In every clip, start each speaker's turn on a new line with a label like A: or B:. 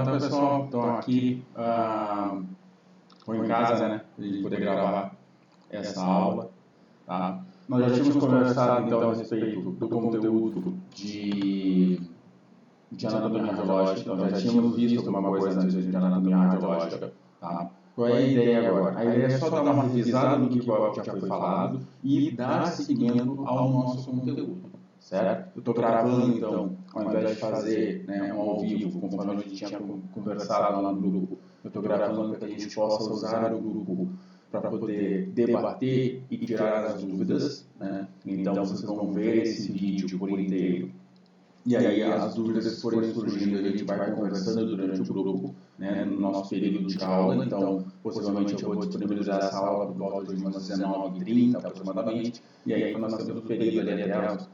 A: Então, pessoal, estou aqui, estou em casa, né, para a gente poder gravar essa aula, tá? Nós já tínhamos conversado, então, a respeito do conteúdo de anatomia radiológica, então já tínhamos visto alguma coisa antes de anatomia radiológica, tá? Qual é a ideia agora? A ideia é só dar uma revisada no que já foi falado e dar seguimento ao nosso conteúdo, certo? Eu estou gravando, então, ao invés de fazer, né, um ao vivo, conforme a gente tinha conversado lá no grupo, eu estou gravando para que a gente possa usar o grupo para poder debater e tirar as dúvidas, né? Então, vocês vão ver esse vídeo por inteiro. E aí, as dúvidas que forem surgindo, a gente vai conversando durante o grupo, né, no nosso período de aula. Então, possivelmente eu vou disponibilizar essa aula por volta de umas 19h30 aproximadamente. E aí, nós temos o período ali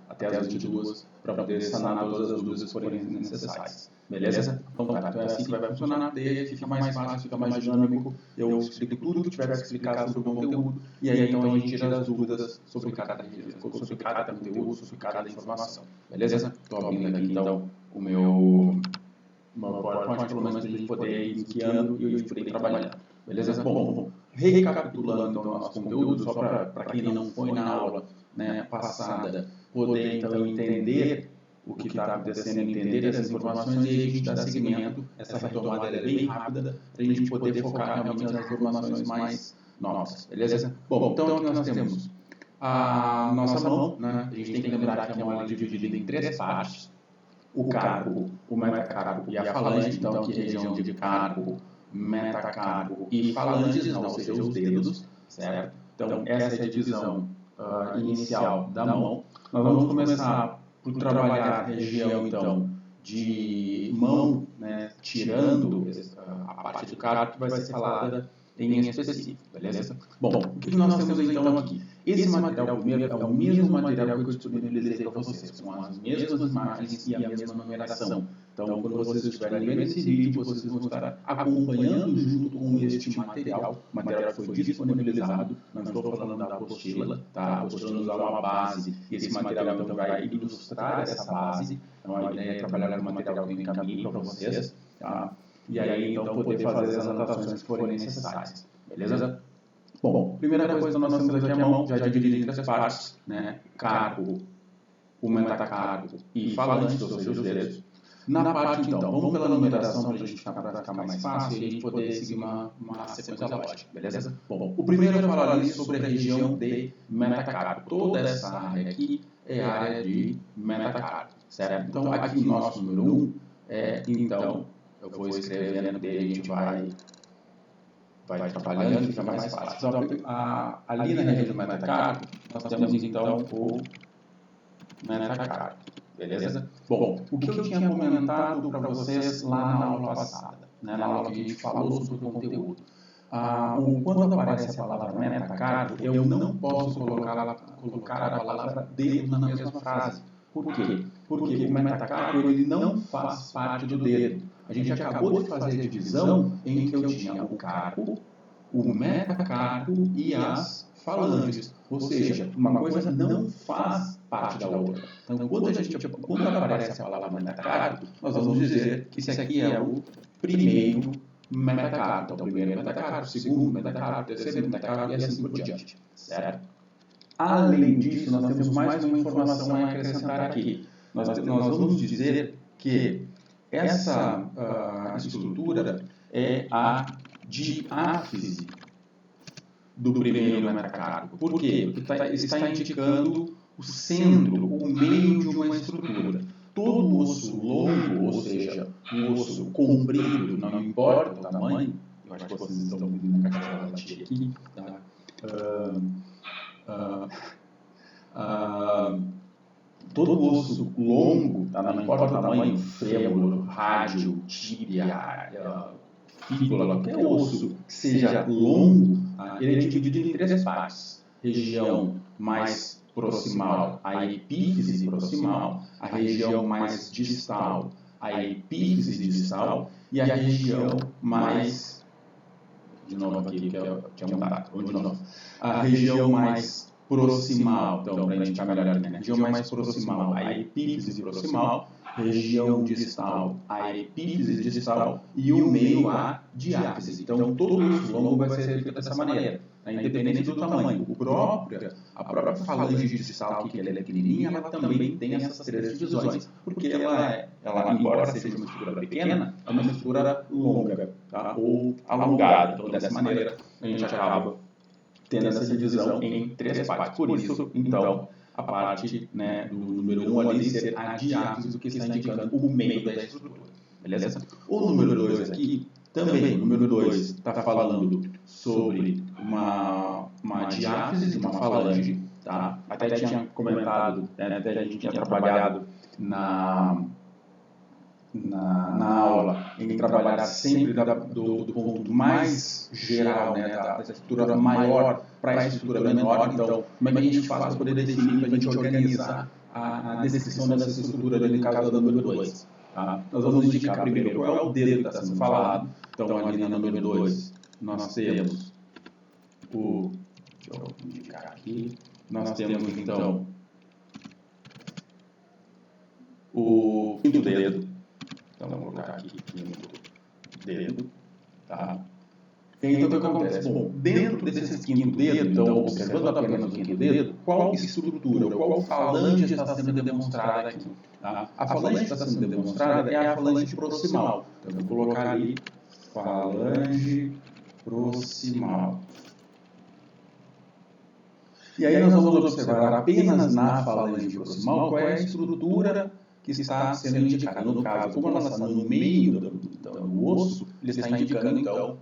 A: até as 22 para poder sanar todas as dúvidas que forem necessárias. Beleza? Então, tá. Então é assim que vai funcionar. Daí fica mais fácil, fica mais dinâmico. Eu explico tudo que tiver que explicar sobre o conteúdo. E aí, então, a gente tira as dúvidas sobre cada conteúdo, sobre cada informação. Beleza? Estou abrindo aqui, então, o meu PowerPoint, pelo menos, para a gente poder ir guiando e a gente poder ir trabalhando. Beleza? Bom, recapitulando, então, o nosso conteúdo, só para quem não foi na aula, né, passada, poder, então, entender o que está acontecendo, entender essas informações e a gente dar seguimento. Essa retomada é bem rápida para a gente poder focar realmente nas informações mais novas. Beleza? Bom, então, aqui nós temos a nossa mão, né? A gente tem que lembrar que a mão é dividida em três partes: o carpo, o metacarpo e a falange. Então, aqui região de carpo, metacarpo e falanges, ou seja, os dedos, certo? Então, essa é a divisão inicial da mão. Nós vamos começar por trabalhar a região, então, de mão, né, tirando a parte do carpo que vai ser falada em específico, beleza? Bom, o que nós temos então aqui? Esse material primeiro é o mesmo material que eu disponibilizei para vocês, com as mesmas imagens e a mesma numeração. Então, quando vocês estiverem vendo esse vídeo, vocês vão estar acompanhando junto com este material, o material que foi disponibilizado. Não estou falando da apostila, tá? A apostila nos dá uma base e esse material então vai ilustrar essa base. Então, a ideia é trabalhar com o material que eu encaminhei para vocês, tá? E aí, então, poder fazer as anotações que forem necessárias. Beleza? Bom, primeira coisa, nós temos aqui a mão já dividida em três partes, né? Carpo, o metacarpo e falange, ou seja, os dedos. Na parte, então, vamos pela numeração para a gente ficar mais fácil e a gente poder seguir uma sequência lógica, beleza? Bom, o primeiro é falar ali sobre a região de metacarpo. Toda essa área aqui é a área de metacarpo, certo? Então, aqui no nosso número 1, então, eu vou escrevendo dele, a gente vai trabalhando e fica mais fácil. Então, ali na região do metacarpo, nós temos então o metacarpo, beleza? Bom, o que eu tinha comentado para vocês lá na aula passada, né, na aula que a gente falou sobre o conteúdo. Quando aparece a palavra metacarpo, eu não posso colocar a palavra dedo na mesma frase. Por quê? Porque o metacarpo ele não faz parte do dedo. A gente acabou de fazer a divisão em que eu tinha o carpo, o metacarpo e as falanges. Ou seja, uma coisa não faz parte da outra. Então, quando aparece a palavra metacarpo, nós vamos dizer que esse aqui é o primeiro metacarpo. Então, o primeiro metacarpo, o segundo metacarpo, o terceiro metacarpo e assim por diante. Certo? Além disso, nós temos mais uma informação a acrescentar aqui. Nós vamos dizer que essa estrutura é a diáfise do primeiro metacarpo. Por quê? Porque está indicando o centro, o meio de uma estrutura. Todo osso longo, ou seja, o osso comprido, não importa o tamanho, eu acho que vocês estão ouvindo a caixa latir aqui, tá? Todo osso longo, tá? Não importa o tamanho, fêmur, rádio, tíbia, fíbula, qualquer osso que seja longo, ele é dividido em três partes: região mais proximal, a epífise proximal, a região mais distal, a epífise distal, e a região mais, de novo aqui, que eu tinha mudado, vamos de novo, a região mais proximal, então para a gente ficar melhor aqui, né? Região mais proximal, a epífise proximal, região distal, a epífise distal e o meio, a diáfise. Então, todo o longo vai ser feito dessa maneira, independente do tamanho. A própria falange distal, que ela é pequenininha, ela também tem essas três divisões, porque ela, embora seja uma estrutura pequena, é uma estrutura longa, tá? Ou alongada. Então, dessa maneira, a gente acaba tendo essa divisão em três partes. Por isso, então, a parte, né, do número 1 ali ser a diáfise, que está indicando o meio da estrutura. Beleza? O número 2 aqui, também, o número 2 está falando sobre uma diáfise de uma falange, tá? Até tinha comentado, né, até a gente tinha trabalhado na aula em trabalhar sempre do ponto mais geral, né, da estrutura maior para a estrutura menor. Então, como é que a gente faz para poder definir, para a gente organizar a descrição dessa estrutura ali no caso da número 2? Tá? Nós vamos indicar primeiro qual é o dedo que está sendo falado. Então, ali na número 2, nós temos deixa eu indicar aqui, nós temos então o quinto dedo. Então, vamos colocar aqui quinto dedo, tá? Então, o que acontece? Bom, dentro desse quinto dedo, então, observando apenas o quinto dedo, qual estrutura, qual falange está sendo demonstrada aqui? Tá? A falange que está sendo demonstrada é a falange proximal. Então, eu vou colocar ali falange proximal. E aí nós vamos observar apenas na falange proximal qual é a estrutura que está sendo indicada. No caso, como ela está no meio do osso, ele está indicando então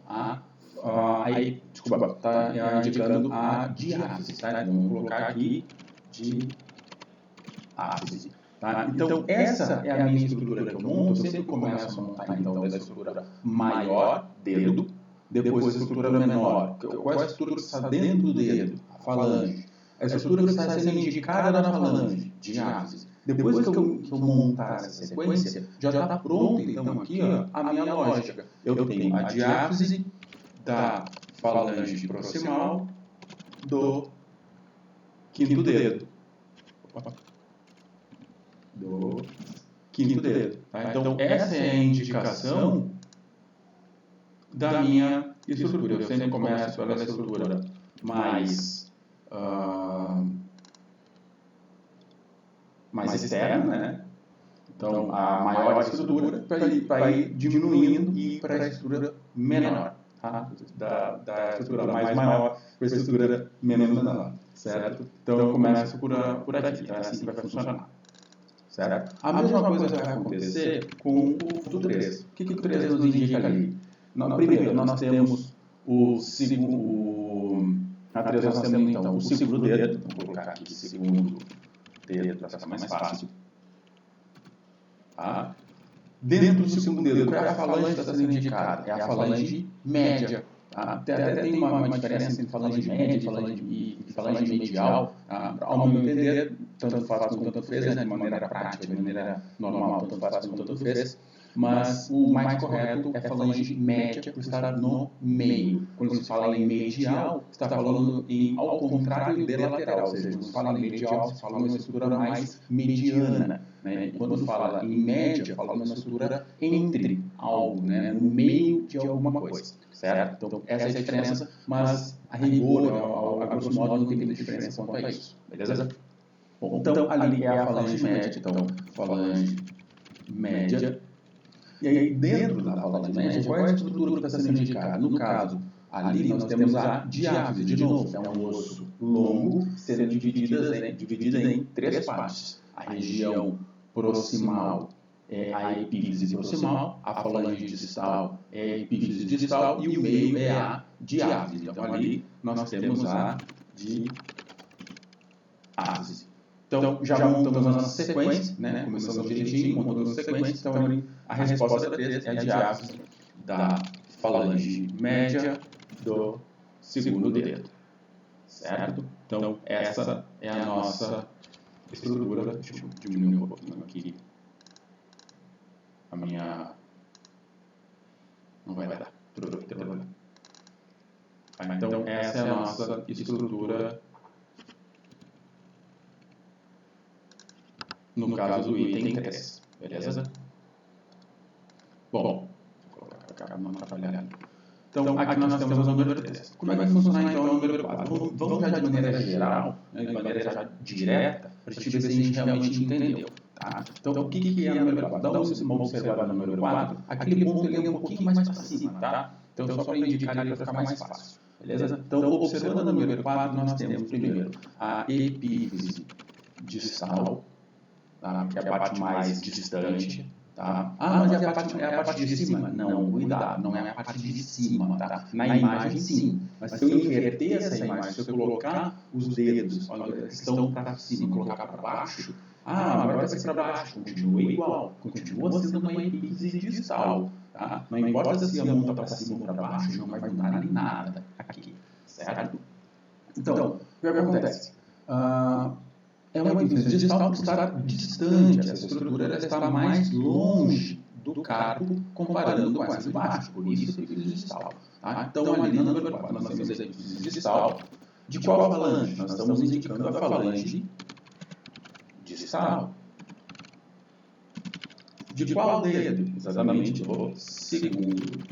A: está indicando a diáfise, tá? Então, vamos colocar aqui diáfise. Tá? Então, essa é a minha estrutura que eu monto. Eu sempre começo a montar então da estrutura maior, dedo, depois a estrutura menor. Qual é a estrutura que está dentro do dedo? A falange. A estrutura que está sendo indicada na falange, diáfise. Depois que eu montar essa sequência, já está pronta, então, aqui ó, a minha lógica. Eu tenho a diáfise da falange proximal do quinto dedo. Do quinto dedo. Tá? Então, essa é a indicação da minha estrutura. Eu sempre começo pela estrutura mais externa, né? Então, a maior estrutura vai ir diminuindo e ir para a estrutura menor. Tá? Da estrutura mais maior para a estrutura menos menor. Certo? Então, eu começo por aqui. É assim que vai funcionar. Certo? A mesma coisa vai acontecer com o ponto 3. O que o 3 nos indica ali? Primeiro, nós temos na 3 nós temos então o segundo dedo. Vou colocar aqui segundo dedo para ficar mais fácil. Tá? Dentro do segundo dedo, qual é a falange que está sendo indicada? É a falange média. Tá? Até tem uma diferença entre falange média e falange medial. Tá? Ao meu entender, tanto faz como tanto fez, né? De maneira prática, de maneira normal, tanto faz como tanto fez. Mas o mais correto é falange média, por estar no meio. Quando se fala em medial, está falando ao contrário de lateral. Ou seja, quando se fala em medial, se fala numa estrutura mais mediana. Né? E quando fala em média, fala numa estrutura entre algo, né? No meio de alguma coisa. Certo? Então, essa é a diferença, mas a rigor, a grosso modo, não tem muita diferença quanto a isso. Beleza? Bom, então, ali é a falange média. Então, falange média. E aí, dentro da falange média, qual é a estrutura que está sendo indicada? No caso, ali nós temos a diáfise, de novo, é um osso longo, sendo dividida em três partes. A região proximal é a epífise proximal, a falange distal é a epífise distal e o meio é a diáfise. Então, ali nós temos a diáfise. Então, já montamos a nossa sequência, né? Começamos direitinho, montamos a sequência. Então, ali, a resposta da 3 é a diáfise da falange média do segundo dedo. Certo? Então, essa é a nossa estrutura. Deixa eu diminuir um pouquinho aqui a minha... Não vai dar. Então, essa é a nossa estrutura no caso do item 3. Beleza? Bom, vou colocar para cá, não atrapalhar. Então, aqui nós temos o número 3. Como é que vai funcionar, então, o número 4? Vamos já de maneira geral, né, de maneira já direta, para a gente ver se a gente realmente entendeu. Tá? Então, o que é o número 4? Então, se vamos observar o número 4, aquele ponto ele é um pouquinho mais para cima, tá? Então, só para indicar ele para ficar mais fácil. Beleza? Então, observando o número 4, nós temos primeiro a epífise distal, tá? Que é a parte mais distante. Tá? Mas é a parte de cima? Não, cuidado, não é a parte de cima, tá? Na imagem sim, mas se eu inverter essa imagem, se eu colocar os dedos que estão para cima e colocar para baixo, agora vai ser para baixo, continua igual, continua sendo uma epífise distal, tá? Não importa se a mão está para cima ou para baixo, não vai mudar em nada aqui, certo? Então, o que acontece? É uma epífise distal que está distante, essa estrutura ela está mais longe do carpo comparando com essa de baixo, por isso a epífise distal. Tá? Então, ali no número 4, nós temos a epífise distal. De qual falange? Nós estamos indicando a falange distal. De qual dedo? Exatamente o segundo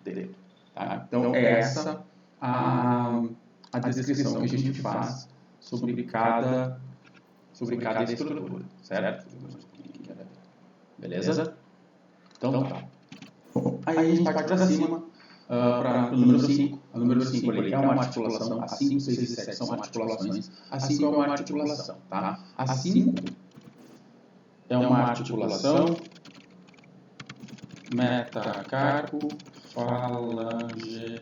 A: dedo. Tá? Então, essa a descrição que a gente faz sobre cada estrutura, certo? Beleza? Então tá. Bom, aí a gente parte para cima, para o número 5. O número 5 ali é uma articulação, a 5, 6 e 7 são articulações, a 5 é uma articulação, tá? A 5 é uma articulação metacarpo falangiana.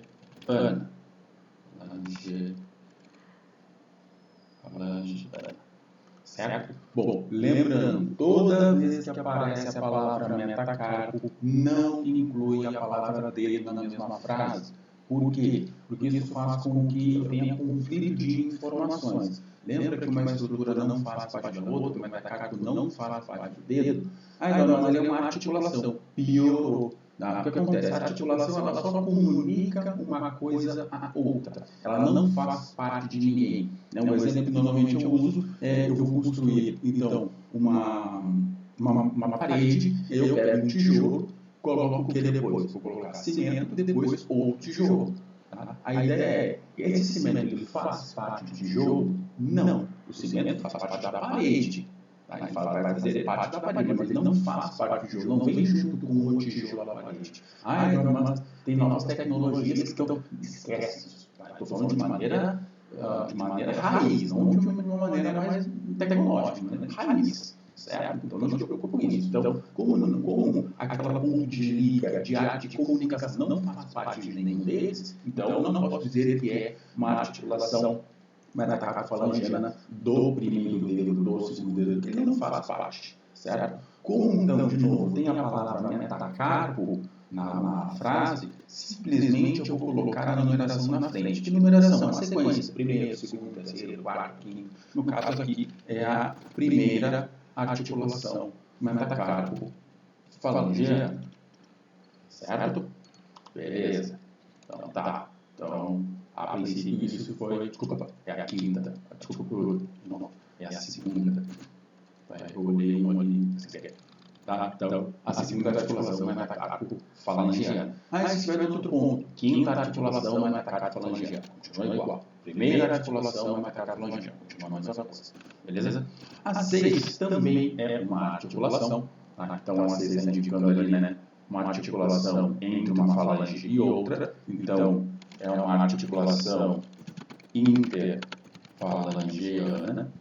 A: Certo? Bom, lembrando, toda vez que aparece a palavra metacarpo, não inclui a palavra dedo na mesma frase. Por quê? Porque isso faz com que eu tenha conflito de informações. Lembra que uma estrutura não faz parte da outra, o metacarpo não faz parte do dedo? Então, ali é uma articulação. Piorou. O que acontece? A articulação ela só comunica uma coisa à outra. Ela não faz parte de ninguém. Um exemplo que normalmente eu uso é eu vou construir então uma parede, eu pego um tijolo, coloco o que depois? Vou colocar cimento, depois outro tijolo. Tá? A ideia é, esse cimento ele faz parte do tijolo? Não. O cimento faz parte da parede. Tá? Ele vai fazer parte da parede, mas ele não faz parte do tijolo, não vem junto com o tijolo da parede. Mas tem novas tecnologias que estão... Esquece isso. Estou falando de maneira raiz, não de uma maneira mais tecnológica, né? Raiz. Certo? Então não se preocupe com isso. Então, como aquela ponto de liga, de arte de comunicação não faz parte de nenhum deles, então eu não posso dizer que é uma articulação metacarpo-falangiana do primeiro dedo, do segundo dedo, porque ele não faz parte. Certo? Como então, de novo, tem a palavra metacarpo na frase, simplesmente eu vou colocar a numeração na frente. Que numeração? A sequência. Primeiro, segundo, terceiro, quarto, quinto. No caso aqui, é a primeira articulação metacarpo-falangiana. Certo? Beleza. Então tá. Então, a princípio isso foi... Desculpa, é a quinta. Desculpa, não, é a segunda. Eu olhei uma ali. Tá? Então, a segunda articulação é metacarpo-falangiana. Se tiver outro ponto, quinta articulação é metacarpo-falangiana. Continua igual. Primeira articulação é metacarpo-falangiana. Continua a mesma coisa. Beleza? A 6 também é uma articulação. Tá? Então, a 6 está indicando ali, né? Uma articulação entre uma falange e outra. Então, é uma articulação interfalangiana.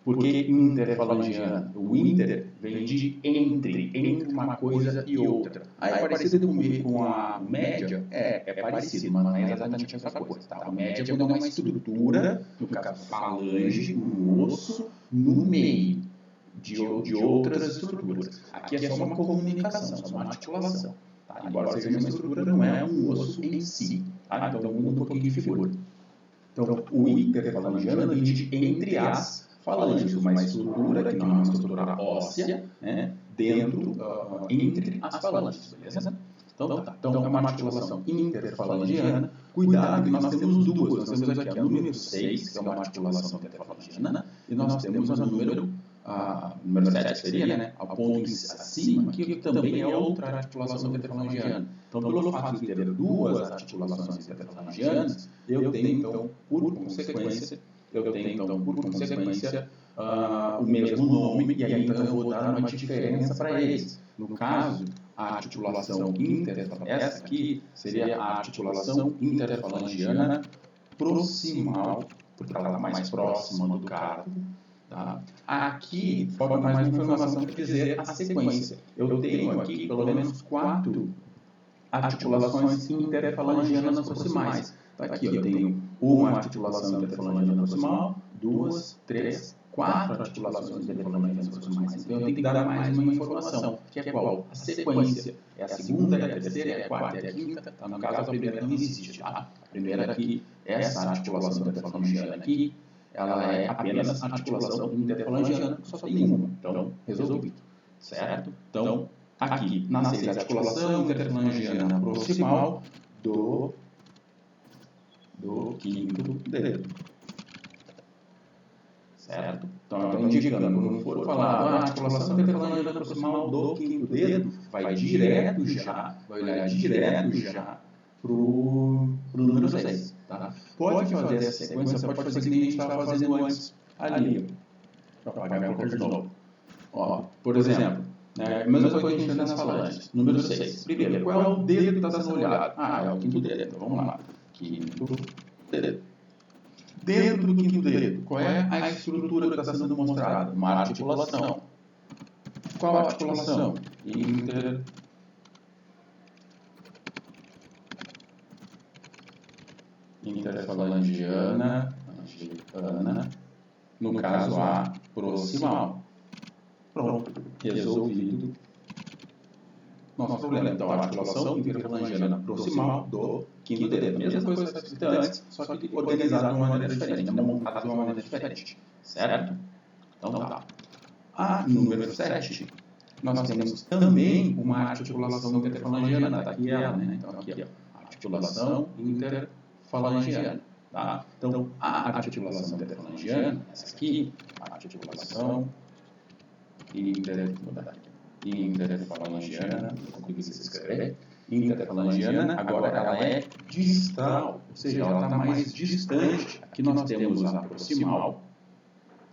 A: Por que interfalangiana? O inter vem de entre uma coisa e outra. É parecido com a média? É parecido, mas não é exatamente essa coisa. Tá? A média é uma estrutura, no caso falange, um osso, no meio de outras estruturas. Aqui é só uma comunicação, só uma articulação. Tá? Embora seja uma estrutura, não é um osso em si. Tá? Então muda um pouquinho de figura. Então, o interfalangiano vem de entre as falanges, uma estrutura que não é uma estrutura óssea, né, dentro, entre as falanges, beleza? Então, tá. Então, é uma articulação interfalangiana. Cuidado que nós temos duas. Nós temos aqui a número 6, que é uma articulação interfalangiana, e nós temos a número número 7 seria, né, a ponto acima, que também é outra articulação interfalangiana. Então, pelo fato de ter duas articulações interfalangianas, eu tenho, então, por consequência, o mesmo nome, e aí, então, eu vou dar uma diferença para eles. No caso, a articulação essa aqui seria a articulação interfalangiana proximal, porque ela está mais próxima do carpo. Tá? Aqui, falta mais uma informação para dizer a sequência. Eu tenho aqui pelo menos 4 articulações interfalangianas proximais. Tá aqui, eu tenho uma articulação interfalangiana proximal, 2, 3, 4 articulações interfalangianas proximais. Então eu tenho que dar mais uma informação, que é qual? A sequência. É a segunda, é a terceira, é a quarta, é a quinta. Tá? No caso, a primeira não existe. Tá? A primeira aqui, essa articulação interfalangiana aqui, ela é apenas articulação interfalangiana, só tem uma. Então, resolvido. Certo? Então, aqui, nasce a articulação interfalangiana proximal do quinto dedo. Certo? Então, eu estou indicando, quando for falar a articulação interfalangiana proximal do quinto dedo, vai olhar direto já para o número 6. Tá? Pode fazer essa sequência, pode fazer que nem a gente estava fazendo antes, ali. Para apagar um pouco de novo. Ó, por exemplo, a mesma coisa que a gente fez nas falanges. Número 6. Primeiro, qual é o dedo que está sendo olhado? É o quinto dedo. Então, vamos lá. Quinto dedo. Dentro do quinto dedo, qual é a estrutura que está sendo mostrada? Uma articulação. Qual a articulação? Interfalangiana, no caso a proximal. Pronto, resolvido nosso problema. Então, a articulação interfalangiana proximal do quinto dedo. A mesma coisa que está escrita antes, só que organizada de uma maneira diferente, montada de uma maneira diferente. Certo? Então, tá. A número 7, nós temos também uma articulação interfalangiana. Está aqui ela, né? Então, aqui, ó, articulação interfalangiana. Tá? Então, a articulação interfalangiana, essa aqui, a articulação interfalangiana, não consigo escrever, interfalangiana, agora ela é distal, ou seja, ela está mais distante. Aqui nós temos a proximal,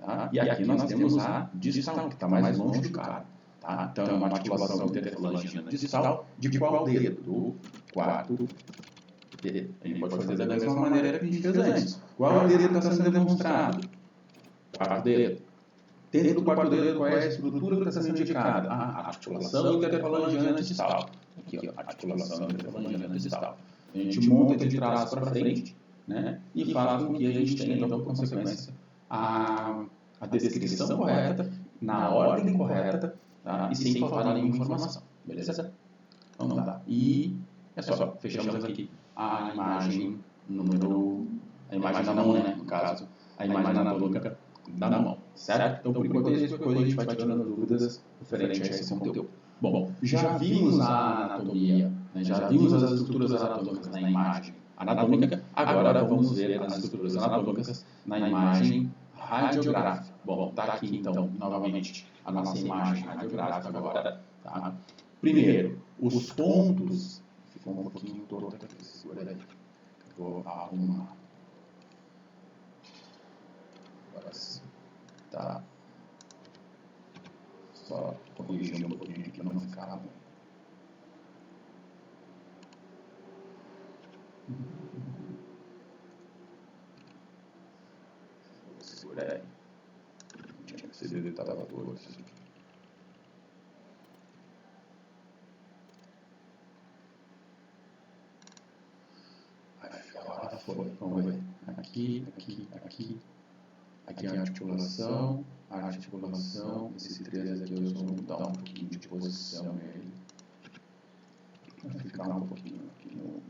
A: tá? E aqui nós temos a distal, que está mais longe do cara. Tá? Então é uma articulação interfalangiana distal de qual dedo? Do quarto dedo. A gente pode fazer da mesma maneira que a gente fez antes. Qual dedo está sendo demonstrado? Quarto dedo. Dentro do quarto dedo, qual é a estrutura que está sendo indicada? A articulação interfalangiana distal. Aqui, ó, articulação interfalangiana distal. A gente monta de trás para frente, né? E faz com que a gente tenha, então, por consequência, a descrição correta, na ordem correta, tá? E sem faltar nenhuma informação. Beleza? Então, tá. E é só, fechamos aqui a imagem a imagem da mão, né? No caso, a imagem anatômica da mão, certo? Então, por enquanto, depois a gente vai tirando dúvidas referente a esse conteúdo. Bom, já vimos a anatomia, né? Já vimos as estruturas anatômicas na imagem anatômica, agora vamos ver as estruturas anatômicas na imagem radiográfica. Bom, está aqui, então, novamente, a nossa imagem radiográfica agora. Tá? Primeiro, os pontos... Ficou um pouquinho torto aqui, segura aí. Vou arrumar. Agora sim. Tá. Só corrigindo um pouquinho aqui para não ficar ruim. Segura aí. Não tinha percebido que estava todo assim. Agora foi. Vamos ver. Aqui. Aqui é a articulação, esse 3 aqui eu só vou mudar um pouquinho de posição nele. Vai ficar um pouquinho aqui no meio.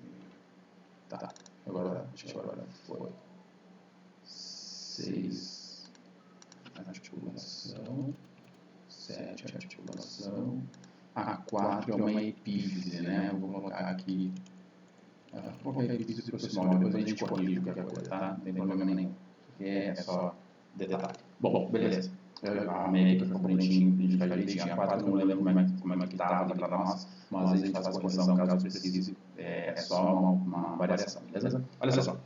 A: Tá, agora foi. 6, articulação, 7, articulação. A 4 é uma epífise, né? Eu vou colocar aqui. Vou colocar a epífise proximal, depois a gente corrige qualquer coisa, tá? Não tem problema nenhum. É só detalhe. Bom, beleza. A média que é bonitinho, a gente faz direitinho. A 4 eu não lembro como é que estava ali para nós, mas a gente faz a correção caso precise. É só uma variação, beleza? Olha só.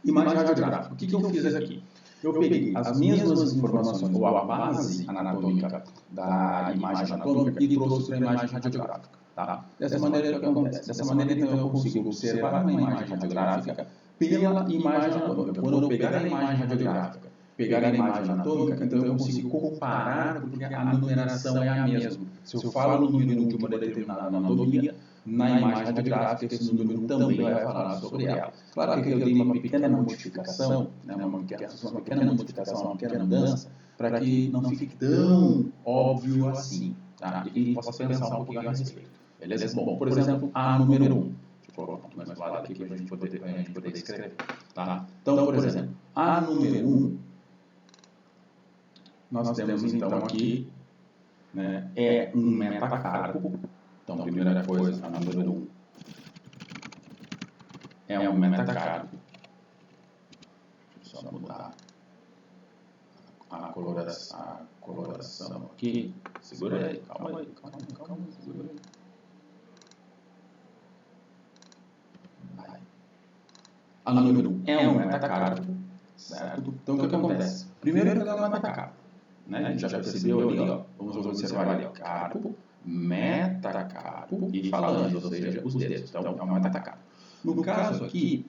A: Imagem radiográfica. O que eu fiz aqui? Eu peguei as mesmas informações, ou a base anatômica da imagem anatômica, e trouxe para a imagem radiográfica. Tá? Dessa maneira, o que acontece? Dessa maneira, então, eu consigo observar uma imagem radiográfica pela imagem anatômica. Quando eu pegar a imagem radiográfica, pegar a imagem anatômica, então eu consigo comparar, porque a numeração é a mesma. Se eu falo o número 1 de uma determinada anatomia, na imagem radiográfica esse número 1 também vai falar sobre ela. Claro que eu dei uma pequena modificação, né, uma pequena modificação, uma pequena mudança, para que não fique tão óbvio assim. Tá? E possa pensar um pouquinho a respeito. Beleza? Bom, por exemplo, a número 1. Deixa eu colocar mais um lado aqui para a gente poder escrever. Tá? Então, por exemplo, a número 1, nós temos então aqui, né, é um metacarpo. Então, a primeira coisa, a número 1 é um metacarpo. Deixa eu só mudar a coloração aqui. Segura aí, calma aí, segura aí. A número 1 é um metacarpo, certo? Então, o que acontece? Primeiro, ele é um metacarpo, né? A gente já percebeu ali, ó, vamos observar ali, ó, carpo, metacarpo e falange, ou seja, os dedos. Então, é um metacarpo. No caso aqui,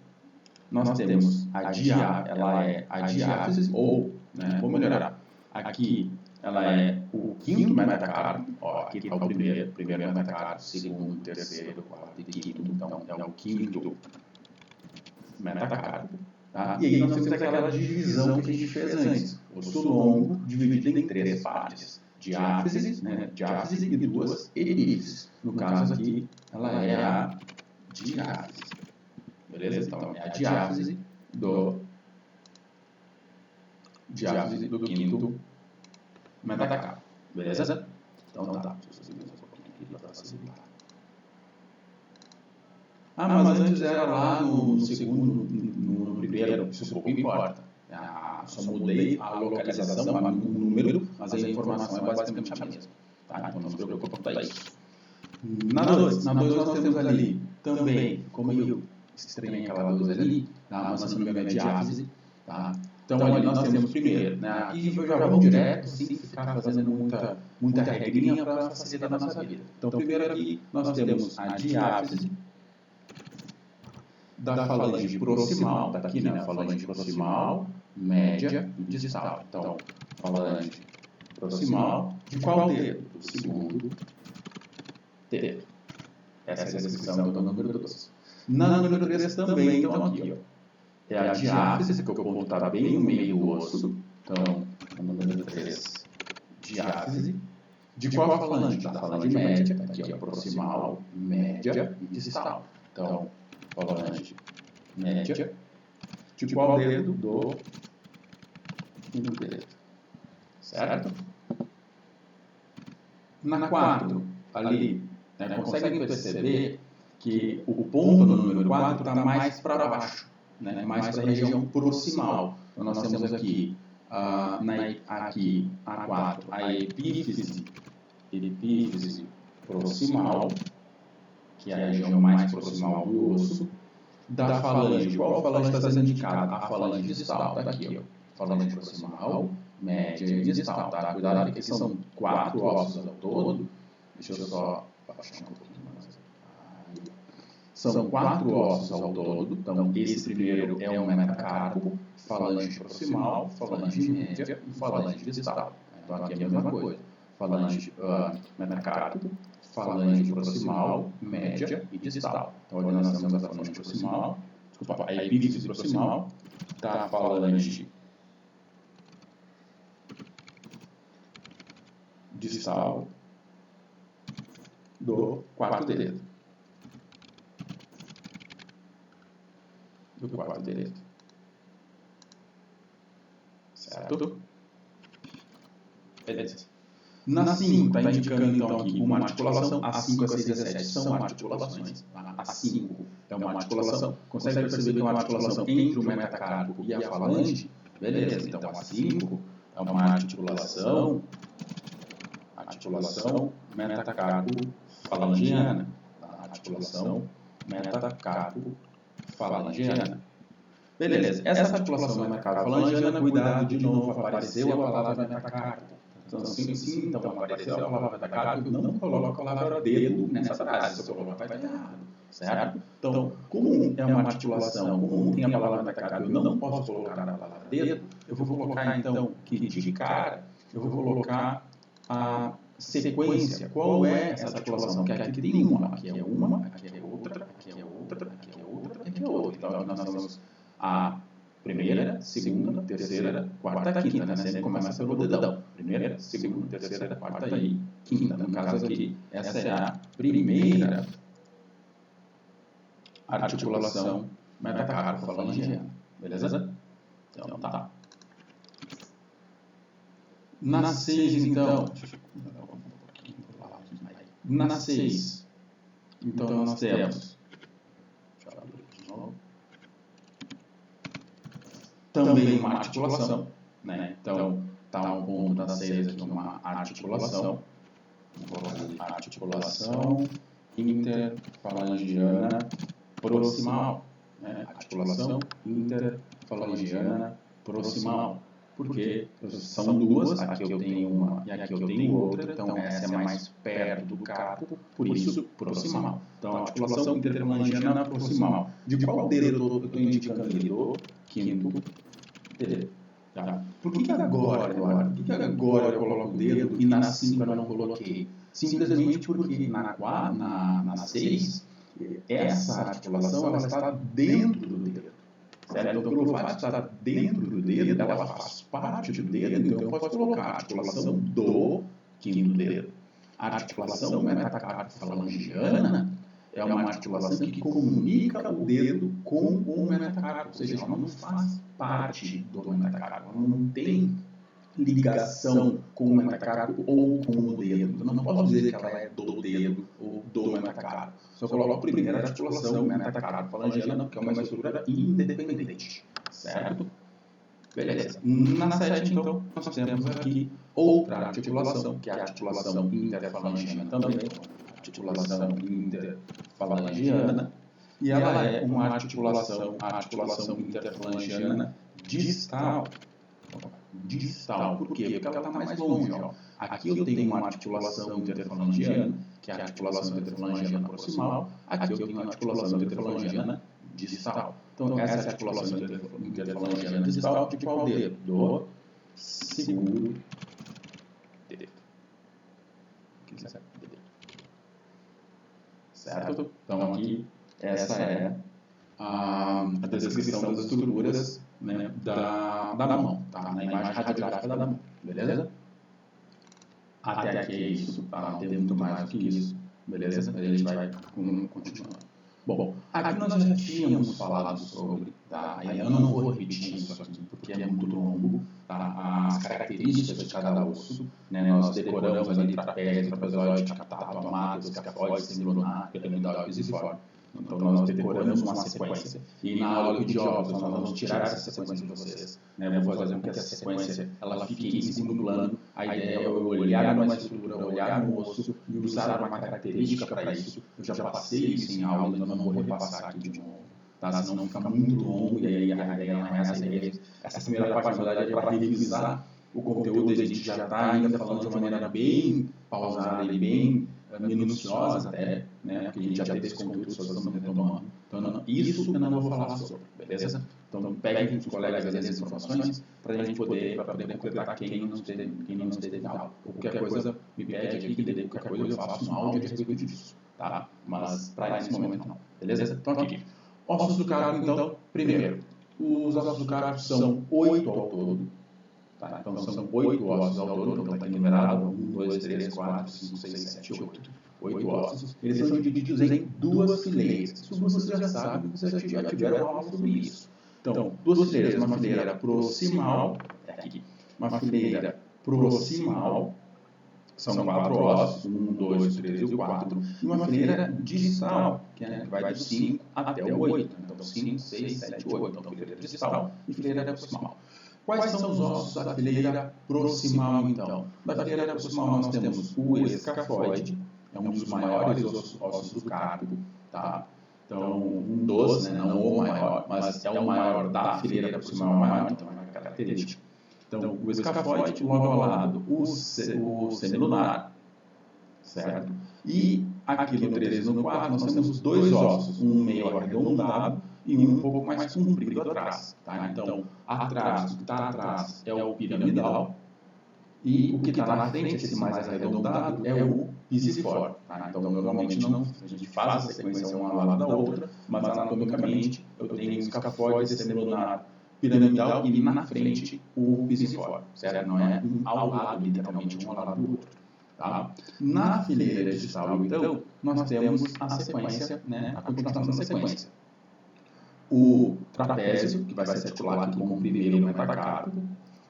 A: nós temos ela é a diáfise, ou, né, vou melhorar, aqui ela é o quinto metacarpo, ó, aqui está o primeiro metacarpo, segundo, terceiro, quarto e quinto, então é o quinto metacarpo. Tá? E aí nós temos aquela divisão que a gente fez antes, osso longo dividido em 3 partes, diáfise, né, diáfise e 2 epífises. No caso aqui, ela é a diáfise. Beleza? Então, é a diáfise do quinto metacarpo. Beleza? Então tá. Deixa eu subir um pouquinho aqui para facilitar. Mas antes era lá no segundo, no primeiro, isso pouco importa. Só mudei a localização, o número, mas a informação é basicamente a mesma. Tá? Então não se preocupe quanto a isso. Na 2 nós temos ali também, como eu estranhei aquela 2 ali, tá? Mas se não me engano é diáfise. Tá? Então ali nós temos primeiro, né? Aqui já vamos direto, sem ficar fazendo muita regrinha para facilitar a nossa vida. Então primeiro aqui nós temos a diáfise da falange proximal, daqui, né, a falange proximal, média e distal. Então, falange proximal, de qual dedo? Do segundo dedo. Essa é a descrição do número 2. Na número 3 também, então aqui, ó, é a diáfise, que o ponto está bem no meio do osso. Então, a número 3, diáfise. De qual falange? Da falange média, aqui, ó, proximal, média e distal. Então, falange média, de qual dedo? Do quinto dedo. Certo? Na 4, ali, né, conseguem perceber que o ponto do número 4 está mais para baixo, né, mais para a região proximal. Então, nós temos aqui, aqui a 4, a epífise proximal, que é a região mais proximal do osso, da falange. Qual falange está sendo indicada? A falange distal, está aqui, ó. Falange proximal, média e distal, tá? Cuidado, porque são 4 ossos ao todo. Deixa eu só baixar um pouquinho mais. São 4 ossos ao todo. Então, esse primeiro é um metacarpo, falange proximal, falange média e falange distal. Então, aqui é a mesma coisa. Falange metacarpo, falange proximal, média e distal. Então, ali nós temos a falange proximal, a epífise proximal, da falange distal do quarto dedo. Do quarto dedo. Certo? Beleza. Na 5, está indicando então aqui uma articulação. A 5 e a 6 e a 7 são articulações. A 5 é uma articulação. Consegue perceber que é uma articulação entre o metacarpo e a falange? Beleza, então a 5 é uma articulação metacarpo-falangiana. Articulação metacarpo-falangiana. Beleza, essa articulação metacarpo-falangiana, cuidado, de novo, apareceu a palavra metacarpo. Então, sim, então apareceu a palavra metacarpo, não coloca a palavra dedo nessa frase, se eu colocar vai estar errado, certo? Então, como é uma articulação, como tem a palavra metacarpo, eu não posso colocar a palavra dedo, eu vou colocar, então, que de cara, eu vou colocar a sequência. Qual é essa articulação? Que aqui tem uma, aqui é uma, aqui é outra, aqui é outra, aqui é outra, aqui é outra. Então, nós temos a primeira, segunda, terceira, quarta, quinta, né? Sempre começa pelo dedão. Primeira, segunda, terceira, quarta e quinta. No caso aqui, essa é a primeira articulação metacarpo-falangiana. Beleza? Então, tá. Na 6, então. Na 6, então nós temos. Deixa eu abrir de novo. Também uma articulação, né? Então, tá um ponto da 6 aqui, uma articulação. Vou colocar ali, articulação interfalangiana proximal. Né? Articulação interfalangiana proximal. Porque são duas, aqui eu tenho uma e aqui eu tenho outra, então essa é mais perto do carpo, por isso proximal. Então, articulação interfalangiana proximal. De qual dedo eu estou indicando aqui? Do quinto dedo. Tá? Por que agora, Eduardo? Por que agora eu coloco o dedo e na 5 eu não coloquei? Simplesmente porque na 6, essa articulação ela está dentro do dedo. Certo? Então, pelo fato de estar dentro do dedo, ela faz parte do dedo, então eu posso colocar a articulação do quinto dedo. A articulação metacarpo-falangiana é uma articulação que comunica o dedo com o metacarpo, ou seja, ela não faz parte do metacarpo, ela não tem ligação com o metacarpo ou com o dedo. Então, não posso dizer que ela é do dedo ou do metacarpo. Só coloco a primeira articulação metacarpo-falangiana, que é uma estrutura independente. Certo? Beleza. Na 7, então, nós temos aqui outra articulação, que é a articulação interfalangiana também. Articulação interfalangiana. E ela é uma articulação, a articulação interfalangiana distal. Distal. Por quê? Porque ela está mais longe. Ó. Aqui eu tenho uma articulação interfalangiana, que é a articulação interfalangiana proximal. Aqui eu tenho a articulação interfalangiana distal. Então, essa articulação interfalangiana distal de qual dedo? Do segundo dedo. Certo? Então, aqui, essa é a descrição das estruturas, né, da mão, tá? Na imagem radiográfica da mão, beleza? Até aqui é isso, tá? Não tem muito mais do que isso, beleza? A gente vai continuando. Bom, aqui nós já tínhamos falado sobre, tá? Eu não vou repetir isso aqui, porque é muito longo, tá? As características de cada osso, né? Nós decoramos ali trapézio, trapezoide, catapa, mato, escafoide, semilunar, piramidal e pisiforme. Então, nós decoramos uma sequência. E na aula de óbvios, nós vamos tirar essa sequência de vocês. Né? Eu vou fazer com que essa sequência ela fique em segundo plano. A ideia é eu olhar numa estrutura, olhar no osso e usar uma característica para isso. Eu já passei isso em aula, então eu não vou repassar aqui de novo. Tá? Senão fica muito longo e aí a ideia não é essa. Essa primeira parte, na verdade, é para revisar o conteúdo. A gente já está ainda falando de uma maneira bem pausada e bem minuciosa até, né? Porque a gente já teve esse conteúdo, só estamos retomando. Então, isso eu não vou falar sobre, beleza? Então, peguem os colegas ali as informações para a gente poder completar quem não esteve na aula. Ou qualquer coisa, me pede aqui, que qualquer coisa eu faço um áudio a respeito disso, tá? Mas para esse momento não, beleza? Então, aqui. Ossos do carpo, então, primeiro, os ossos do carpo são 8 ao todo. Tá, então são 8 ossos ao todo, então está aqui numerado 1, 2, 3, 4, 5, 6, 7, 8. 8 ossos. Eles são divididos em duas fileiras. Isso vocês já sabem, vocês já tiveram aula sobre isso. Então, duas fileiras, uma fileira proximal, aqui, uma fileira proximal, são 4 ossos, 1, 2, 3 e o 4, e uma fileira distal, que vai do 5 até o 8. Então, 5, 6, 7, 8. Então, fileira distal e fileira proximal. Quais são os ossos da fileira proximal, então? Da fileira proximal nós temos o escafoide, é um dos maiores ossos do carpo, tá? Então, um dos, né, não o maior, mas é o maior da fileira proximal maior, então é uma característica. Então, o escafoide, logo ao lado, o semilunar, certo? E aqui no 13 e no 4 nós temos dois ossos, um meio arredondado e um pouco mais comprido atrás, tá? Então, atrás, o que está atrás é o piramidal e o que está na frente, esse mais arredondado, é o pisiforme, tá? Então, normalmente não, a gente faz a sequência uma ao lado da outra, mas anatomicamente eu tenho o escafoide, semilunar, piramidal e na frente o pisiforme, certo? Não é um ao lado, literalmente, um ao lado do outro. Tá? Na fileira distal, então, nós temos a sequência, né, a continuação da sequência. O trapézio, que vai se articular aqui com o primeiro metacarpo,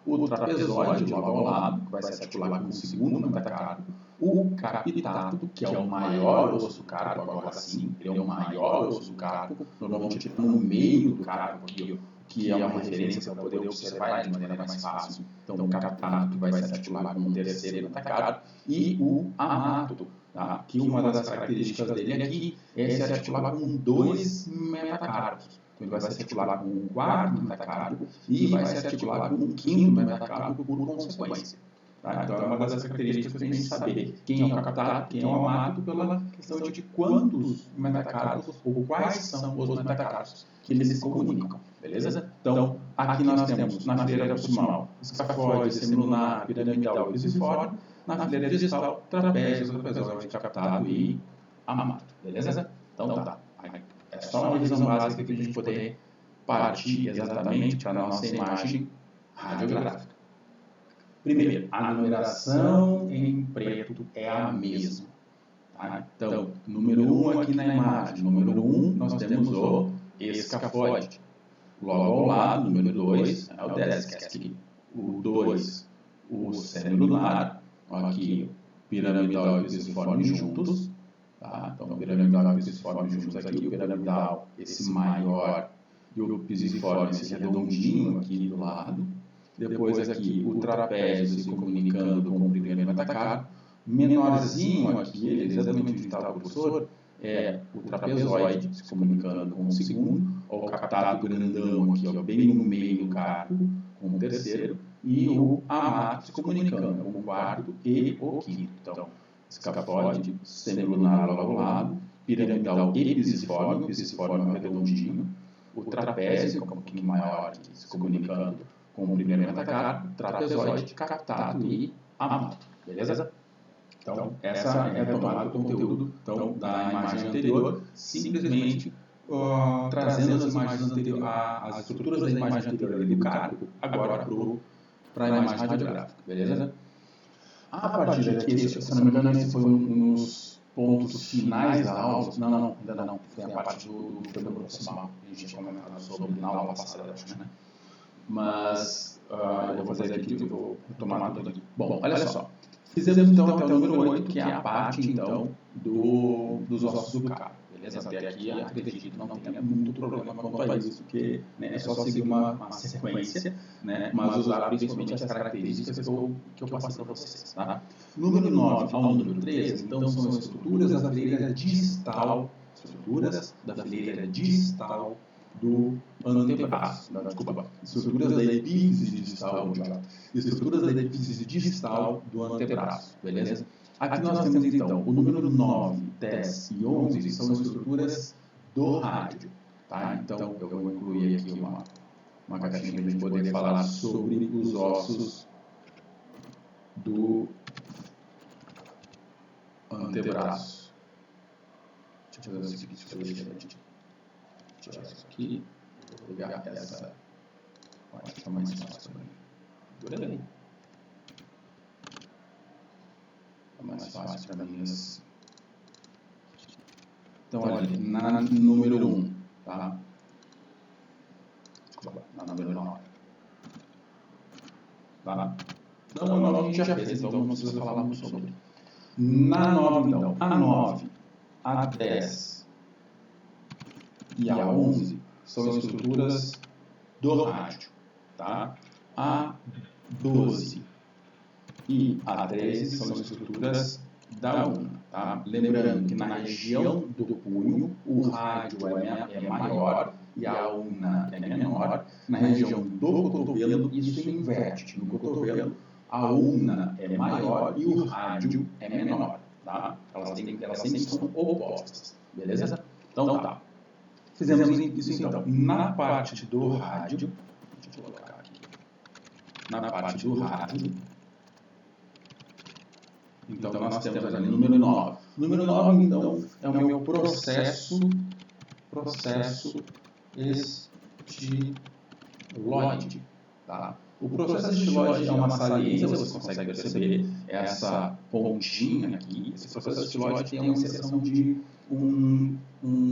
A: o trapezoide, logo ao lado, que vai se articular com o segundo metacarpo, o capitato, que é o maior osso do carpo, agora sim, ele é o maior osso do carpo, normalmente no meio do carpo aqui, que é uma referência para poder observar de maneira mais fácil. Então, o capitato, que vai se articular com o terceiro metacarpo, e o amato, tá? Que uma das características dele aqui é se articular com dois metacarpos. Então, ele vai se articular com um quarto metacarpo e vai se articular com um quinto metacarpo por consequência. Tá? Então, é uma das características para a gente saber quem é o capitato, quem é o amato, pela questão de quantos metacarpos ou quais são os metacarpos que eles se comunicam. Beleza? Então, aqui nós temos na fileira proximal escafoide, semilunar, piramidal e pisiforme. Na fileira distal, trapézio, trapezoide, capitado e amato. Beleza? Então tá. É só uma revisão básica para a gente poder partir exatamente para a nossa imagem radiográfica. Primeiro, a numeração em preto é a mesma. Tá? Então, número 1 aqui na imagem. Número 1, nós temos o escafoide. Logo ao lado, número 2, é o 10, esquece aqui. O 2, o semilunar. Aqui, piramidal e pisiforme juntos. Tá? Então, piramidal e pisiforme juntos aqui. O piramidal, esse maior, e o pisiforme, esse redondinho aqui do lado. Depois aqui, o trapézio se comunicando com o primeiro metacarpo. Menorzinho aqui, ele exatamente onde está o cursor, é o trapezoide se comunicando com o segundo, ou o capitato grandão aqui, ó, bem no meio do carpo, com o terceiro, e o amato se comunicando com o quarto e o quinto. Então, escafoide, semilunar logo ao lado, piramidal e pisiforme, o pisiforme é redondinho, o trapézio, que é um pouquinho maior aqui, se comunicando com o primeiro metacarpo, trapezoide, capitato e amato. Beleza? Então, essa é a tomada do conteúdo da imagem anterior, simplesmente trazendo as imagens anteriores, as estruturas da imagem anterior ali do carpo, agora para a imagem radiográfica. Beleza? A partir daqui, se não me engano, esse foi um dos pontos finais da aula. Não, ainda não. Foi a parte do tema proximal. A gente tinha comentado sobre na aula passada, acho, né? Mas eu vou fazer aqui, eu vou retomar tudo aqui. Bom, olha só. Fizemos então até o número 8, que é a parte então dos ossos do carpo. Beleza? Até aqui, acredito, não tenha muito problema quanto a isso, porque é só seguir uma sequência, né? Mas usar principalmente as características que eu passei para vocês. Tá? Número 9 ao número 13, então, são estruturas da fileira distal, do antebraço, estruturas da epífise distal, estruturas da epífise distal do antebraço, beleza? Aqui nós temos então o número 9, 10 e 11 são estruturas do rádio, tá? Então eu vou incluir aqui uma caixinha para a gente poder falar sobre os ossos do antebraço. Deixa eu fazer o seguinte, tirar isso aqui, vou pegar essa, acho que está mais fácil para mim. Olha aí. Está mais fácil para mim assim. Então, olha, na número 1, tá? Desculpa, na número 9. Tá? Não, a 9 a gente já fez, então não precisa falar muito sobre. Na 9, então, a 9, a 10 e a 11 são estruturas do rádio, tá? A12 e A13 são estruturas da una, tá? Lembrando que na região do punho o rádio é maior e a una é menor. Na região do cotovelo isso inverte. No cotovelo a una é maior e o rádio é menor, tá? Elas sempre são opostas, beleza? Então tá. Fizemos isso então. Na parte do rádio, deixa eu colocar aqui. Na parte do rádio, então nós temos ali o número 9. O número 9, então, é o meu processo estiloide. Tá? O processo estiloide é uma saliência, você consegue perceber essa pontinha aqui. Esse processo estiloide tem uma inserção de um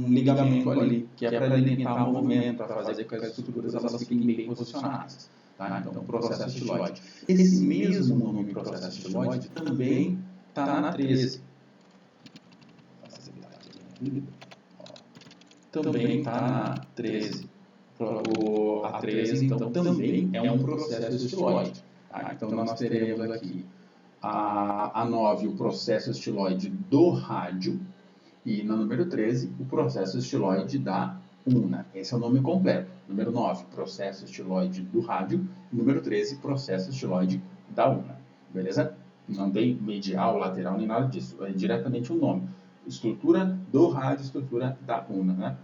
A: ligamento ali, que é para limitar o movimento, para fazer com que as estruturas elas fiquem bem posicionadas. Tá? Então, processo estiloide. Esse mesmo nome processo estiloide também está na 13. Também está na 13. A 13, então, também é um processo estiloide. Tá? Então, nós teremos aqui a 9, o processo estiloide do rádio, e na número 13, o processo estiloide da una. Esse é o nome completo. Número 9, processo estiloide do rádio. Número 13, processo estiloide da una. Beleza? Não tem medial, lateral, nem nada disso. É diretamente o nome. Estrutura do rádio, estrutura da una, né?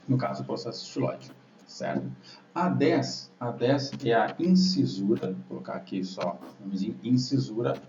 A: No caso, o processo estiloide. Certo? A 10 é a incisura. Vou colocar aqui só o nomezinho, incisura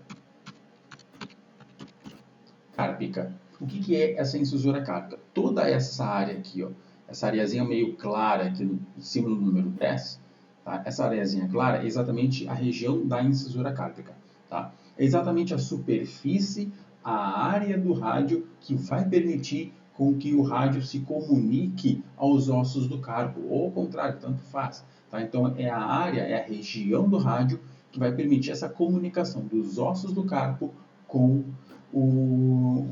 A: cárpica. O que é essa incisura cárpica? Toda essa área aqui, ó, essa areazinha meio clara aqui em cima do número 10, tá? Essa areazinha clara é exatamente a região da incisura cárpica. Tá? É exatamente a superfície, a área do rádio que vai permitir com que o rádio se comunique aos ossos do carpo, ou ao contrário, tanto faz. Tá? Então, é a área, é a região do rádio que vai permitir essa comunicação dos ossos do carpo com o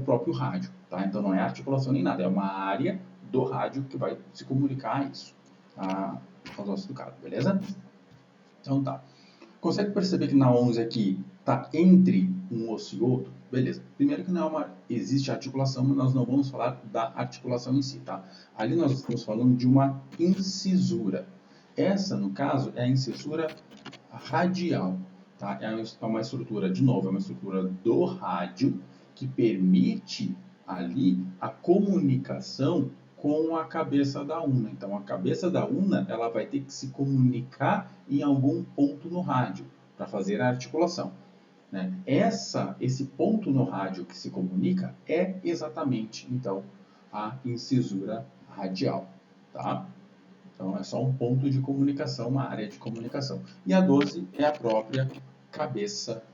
A: próprio rádio. Tá? Então, não é articulação nem nada, é uma área do rádio que vai se comunicar a isso, aos ossos do carpo, beleza? Então, tá. Consegue perceber que na 11 aqui está entre um osso e outro? Beleza. Primeiro que não existe articulação, mas nós não vamos falar da articulação em si, tá? Ali nós estamos falando de uma incisura. Essa, no caso, é a incisura radial, tá? É uma estrutura, de novo, é uma estrutura do rádio que permite ali a comunicação com a cabeça da una. Então, a cabeça da una ela vai ter que se comunicar em algum ponto no rádio para fazer a articulação. Né? Esse ponto no rádio que se comunica é exatamente, então, a incisura radial. Tá? Então, é só um ponto de comunicação, uma área de comunicação. E a 12 é a própria cabeça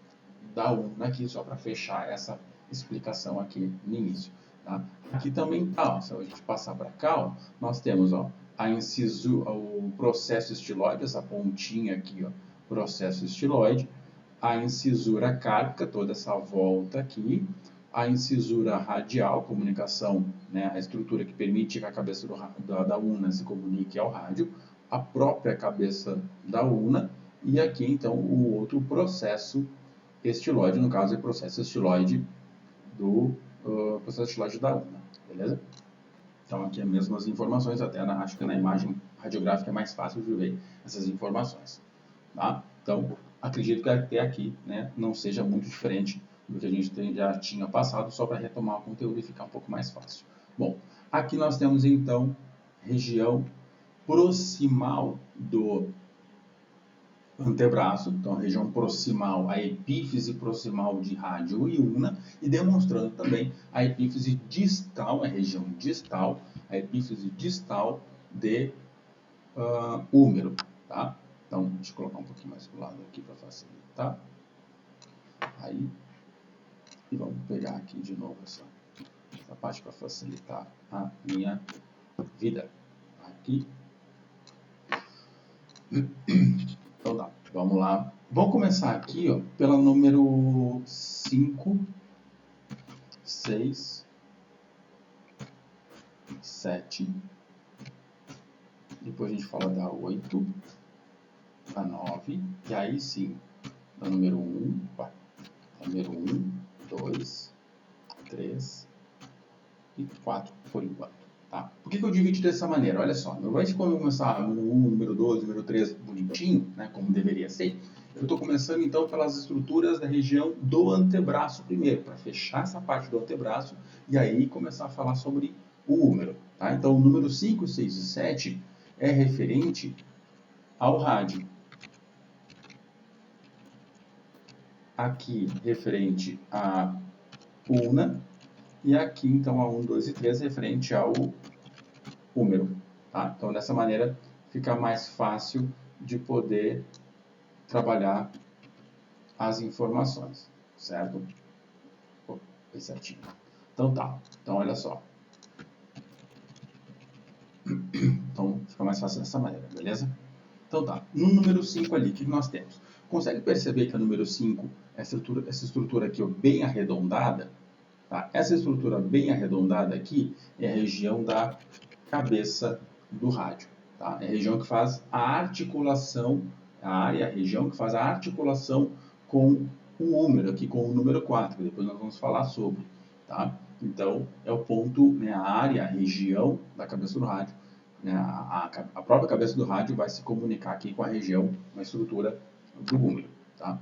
A: da una, aqui só para fechar essa explicação aqui no início. Tá? Aqui também, se a gente passar para cá, ó, nós temos a incisura, o processo estiloide, essa pontinha aqui, ó, processo estiloide, a incisura cárpica, toda essa volta aqui, a incisura radial, comunicação, né, a estrutura que permite que a cabeça da una se comunique ao rádio, a própria cabeça da una, e aqui então o outro processo estiloide, no caso é o processo estiloide da una, beleza? Então aqui é mesmo as informações, até acho que na imagem radiográfica é mais fácil de ver essas informações. Tá? Então, acredito que até aqui, né, não seja muito diferente do que a gente já tinha passado, só para retomar o conteúdo e ficar um pouco mais fácil. Bom, aqui nós temos então região proximal do antebraço, então a região proximal, a epífise proximal de rádio e una, e demonstrando também a epífise distal, a região distal, a epífise distal de húmero, tá? Então, deixa eu colocar um pouquinho mais do lado aqui para facilitar. Aí, e vamos pegar aqui de novo essa parte para facilitar a minha vida. Aqui. Então tá, vamos lá. Vamos começar aqui, ó, pela número 5, 6, 7. Depois a gente fala da 8, a 9, e aí sim, o número 1, número 1, 2, 3 e 4 por enquanto. Tá? Por que eu dividi dessa maneira? Olha só, ao invés de começar número 1, número 2, número 3 bonitinho, né, como deveria ser, eu estou começando então pelas estruturas da região do antebraço primeiro, para fechar essa parte do antebraço e aí começar a falar sobre o húmero. Tá? Então, o número 5, 6 e 7 é referente ao rádio. Aqui, referente à una, e aqui, então, a 1, 2 e 3 referente ao húmero. Tá? Então, dessa maneira, fica mais fácil de poder trabalhar as informações, certo? Bem certinho. Então, tá. Então, olha só. Então, fica mais fácil dessa maneira, beleza? Então, tá. No número 5 ali, o que nós temos? Consegue perceber que o número 5, essa estrutura aqui, ó, bem arredondada, tá? Essa estrutura bem arredondada aqui é a região da cabeça do rádio. Tá? É a região que faz a articulação, a região que faz a articulação com o húmero, aqui com o número 4, que depois nós vamos falar sobre. Tá? Então, é o ponto, né, a área, a região da cabeça do rádio. Né, a própria cabeça do rádio vai se comunicar aqui com a região, a estrutura do húmero. Tá?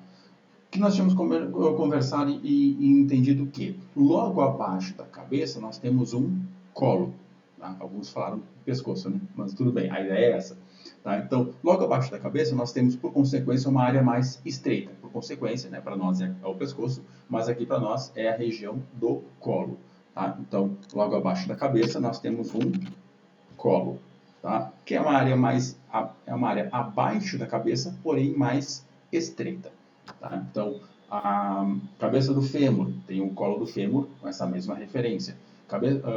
A: Que nós tínhamos conversado e entendido que logo abaixo da cabeça nós temos um colo. Tá? Alguns falaram pescoço, né? Mas tudo bem, a ideia é essa. Tá? Então, logo abaixo da cabeça nós temos, por consequência, uma área mais estreita. Por consequência, né, para nós é o pescoço, mas aqui para nós é a região do colo. Tá? Então, logo abaixo da cabeça nós temos um colo, tá? Que é uma área abaixo da cabeça, porém mais estreita. Tá? Então, a cabeça do fêmur tem o colo do fêmur com essa mesma referência.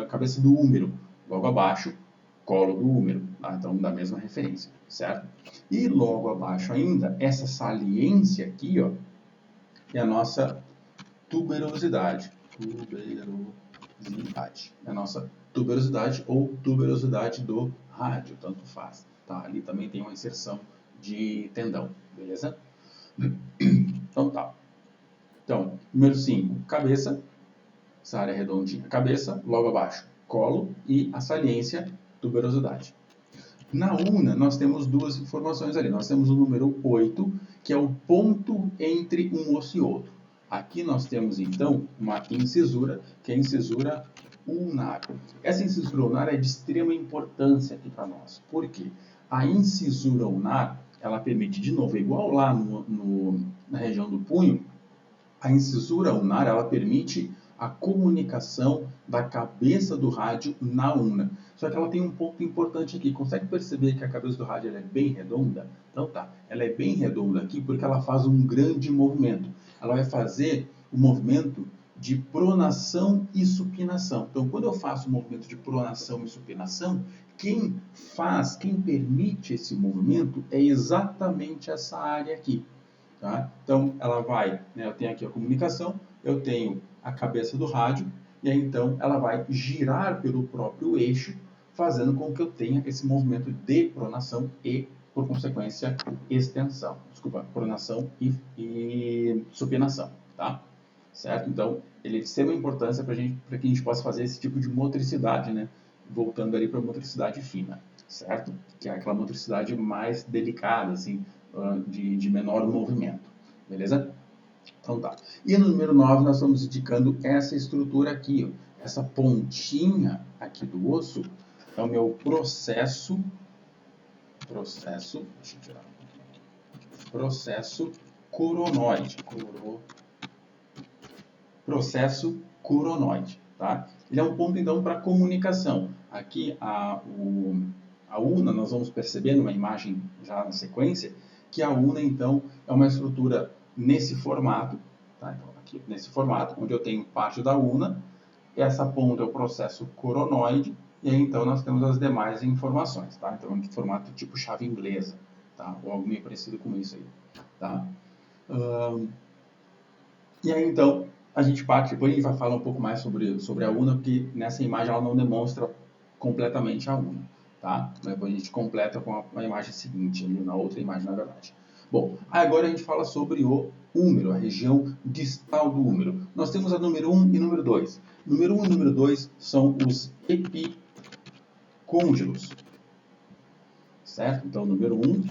A: Cabeça do húmero, logo abaixo, colo do húmero. Tá? Então, da mesma referência, certo? E logo abaixo ainda, essa saliência aqui, ó, é a nossa tuberosidade. É a nossa tuberosidade ou tuberosidade do rádio, tanto faz. Tá? Ali também tem uma inserção de tendão, beleza? Então tá. Então, número 5, cabeça, essa área redondinha, cabeça, logo abaixo, colo e a saliência, tuberosidade. Na una, nós temos duas informações ali. Nós temos o número 8, que é o ponto entre um osso e outro. Aqui nós temos, então, uma incisura, que é a incisura ulnar. Essa incisura ulnar é de extrema importância aqui para nós. Por quê? A incisura ulnar, ela permite, de novo, igual lá na região do punho, a incisura ulnar, ela permite a comunicação da cabeça do rádio na una. Só que ela tem um ponto importante aqui. Consegue perceber que a cabeça do rádio ela é bem redonda? Então tá, ela é bem redonda aqui porque ela faz um grande movimento. Ela vai fazer o movimento de pronação e supinação. Então, quando eu faço o movimento de pronação e supinação, quem permite esse movimento é exatamente essa área aqui. Tá? Então, ela vai, né, eu tenho aqui a comunicação, eu tenho a cabeça do rádio, e aí então ela vai girar pelo próprio eixo, fazendo com que eu tenha esse movimento de pronação e, por consequência, extensão. Desculpa, pronação e supinação, tá? Certo? Então, ele é de extrema importância para que a gente possa fazer esse tipo de motricidade, né? Voltando ali para a motricidade fina, certo? Que é aquela motricidade mais delicada, assim, de menor movimento, beleza? Então tá. E no número 9 nós estamos indicando essa estrutura aqui, ó. Essa pontinha aqui do osso é o meu processo coronoide. Processo coronoide, tá? Ele é um ponto, então, para comunicação. Aqui, a una, nós vamos perceber numa imagem já na sequência, que a una, então, é uma estrutura nesse formato, tá? Então, aqui, nesse formato, onde eu tenho parte da una, essa ponta é o processo coronoide, e aí, então, nós temos as demais informações, tá? Então, em formato tipo chave inglesa, tá? Ou algo meio parecido com isso aí, tá? E aí, então, a gente parte, depois a gente vai falar um pouco mais sobre a una, porque nessa imagem ela não demonstra completamente a una, tá? Depois a gente completa com a imagem seguinte, ali na outra imagem, na verdade. Bom, agora a gente fala sobre o húmero, a região distal do húmero. Nós temos a número 1 e número 2. Número 1 e número 2 são os epicôndilos, certo? Então, número 1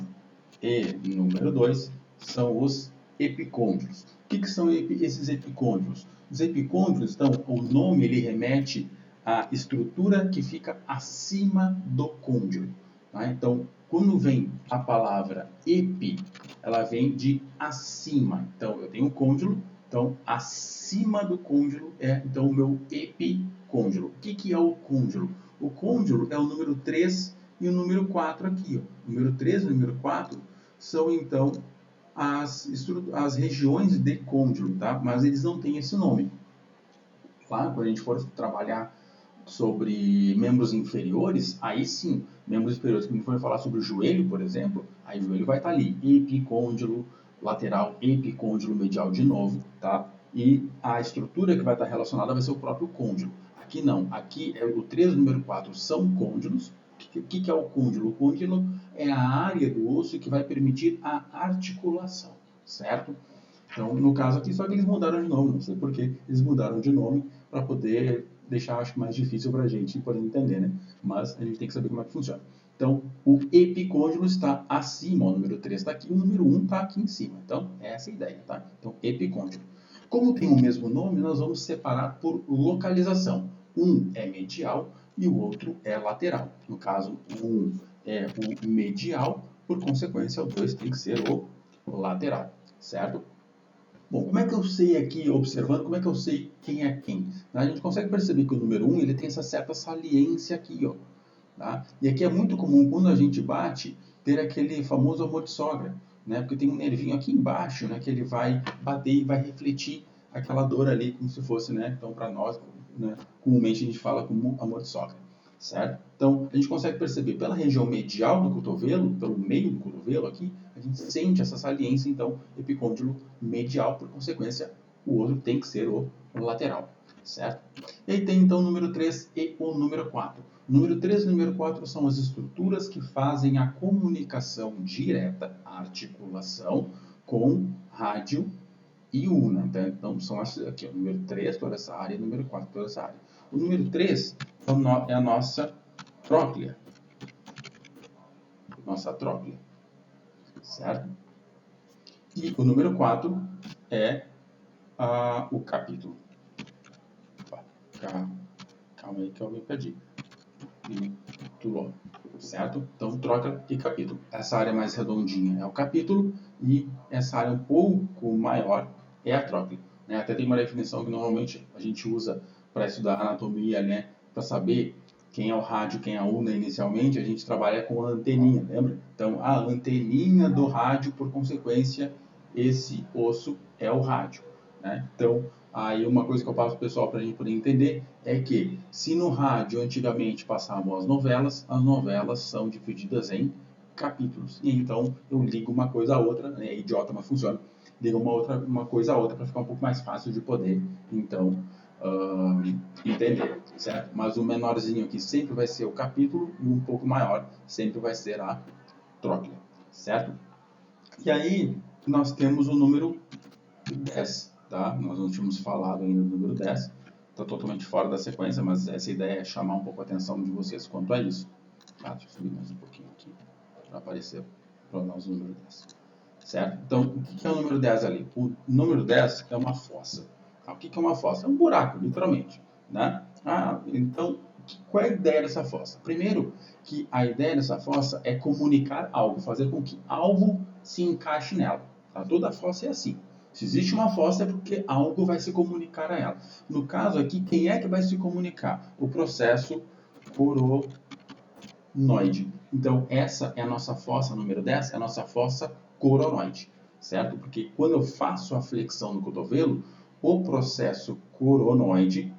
A: e número 2 são os epicôndilos. O que são esses epicôndilos? Os epicôndilos, então, o nome ele remete à estrutura que fica acima do côndilo. Tá? Então, quando vem a palavra epi, ela vem de acima. Então, eu tenho um côndilo, então, acima do côndilo é então, o meu epicôndilo. O que é o côndilo? O côndilo é o número 3 e o número 4 aqui. Ó. O número 3 e o número 4 são, então, as regiões de côndilo, tá? Mas eles não têm esse nome. Claro, quando a gente for trabalhar sobre membros inferiores, aí sim, membros inferiores, quando a gente for falar sobre o joelho, por exemplo, aí o joelho vai estar ali, epicôndilo lateral, epicôndilo medial de novo, tá? E a estrutura que vai estar relacionada vai ser o próprio côndilo. Aqui não, aqui é o 3 e o número 4 são côndilos. O que é o côndilo? O côndilo é a área do osso que vai permitir a articulação, certo? Então, no caso aqui, só que eles mudaram de nome, não sei porquê, eles mudaram de nome para poder deixar, acho que mais difícil para a gente poder entender, né? Mas a gente tem que saber como é que funciona. Então, o epicôndilo está acima, o número 3 está aqui, o número 1 está aqui em cima. Então, essa é a ideia, tá? Então, epicôndilo. Como tem o mesmo nome, nós vamos separar por localização. Um é medial e o outro é lateral. No caso, um é o medial, por consequência, o 2 tem que ser o lateral, certo? Bom, como é que eu sei aqui, observando, como é que eu sei quem é quem? A gente consegue perceber que o número 1 ele tem essa certa saliência aqui, ó. Tá? E aqui é muito comum, quando a gente bate, ter aquele famoso amor de sogra, né? Porque tem um nervinho aqui embaixo, né? Que ele vai bater e vai refletir aquela dor ali, como se fosse, né? Então, para nós, né? Comumente a gente fala como amor de sogra, certo? Então, a gente consegue perceber pela região medial do cotovelo, pelo meio do cotovelo aqui, a gente sente essa saliência, então, epicôndilo medial, por consequência, o outro tem que ser o lateral, certo? E aí tem, então, o número 3 e o número 4. O número 3 e o número 4 são as estruturas que fazem a comunicação direta, a articulação, com rádio e una. Então, são aqui, o número 3, toda essa área, e o número 4, toda essa área. O número 3 é a nossa tróclea. Nossa tróclea. Certo? E o número 4 é o capítulo. Opa, calma aí que eu me perdi. Capítulo. Certo? Então, troca e capítulo. Essa área mais redondinha é o capítulo e essa área um pouco maior é a tróclea. Né? Até tem uma definição que normalmente a gente usa para estudar anatomia, né? Para saber quem é o rádio, quem é a una inicialmente, a gente trabalha com a anteninha, lembra? Então, a anteninha do rádio, por consequência, esse osso é o rádio. Né? Então, aí uma coisa que eu passo para o pessoal para a gente poder entender é que se no rádio antigamente passavam as novelas são divididas em capítulos. E então eu ligo uma coisa a outra, né? É idiota, mas funciona. Ligo uma coisa a outra para ficar um pouco mais fácil de poder, então, entender, certo? Mas o menorzinho aqui sempre vai ser o capítulo e um pouco maior sempre vai ser a tróclea, certo? E aí nós temos o número 10, tá? Nós não tínhamos falado ainda do número 10, está totalmente fora da sequência, mas essa ideia é chamar um pouco a atenção de vocês quanto a isso. Tá? Deixa eu subir mais um pouquinho aqui para aparecer para nós o número 10. Certo? Então, o que é o número 10 ali? O número 10 é uma fossa. Tá? O que é uma fossa? É um buraco, literalmente. Né? Então, qual é a ideia dessa fossa? Primeiro, que a ideia dessa fossa é comunicar algo, fazer com que algo se encaixe nela. Tá? Toda fossa é assim. Se existe uma fossa é porque algo vai se comunicar a ela. No caso aqui, quem é que vai se comunicar? O processo coronoide. Então, essa é a nossa fossa número 10, é a nossa fossa coronoide, certo? Porque quando eu faço a flexão no cotovelo, o processo coronoide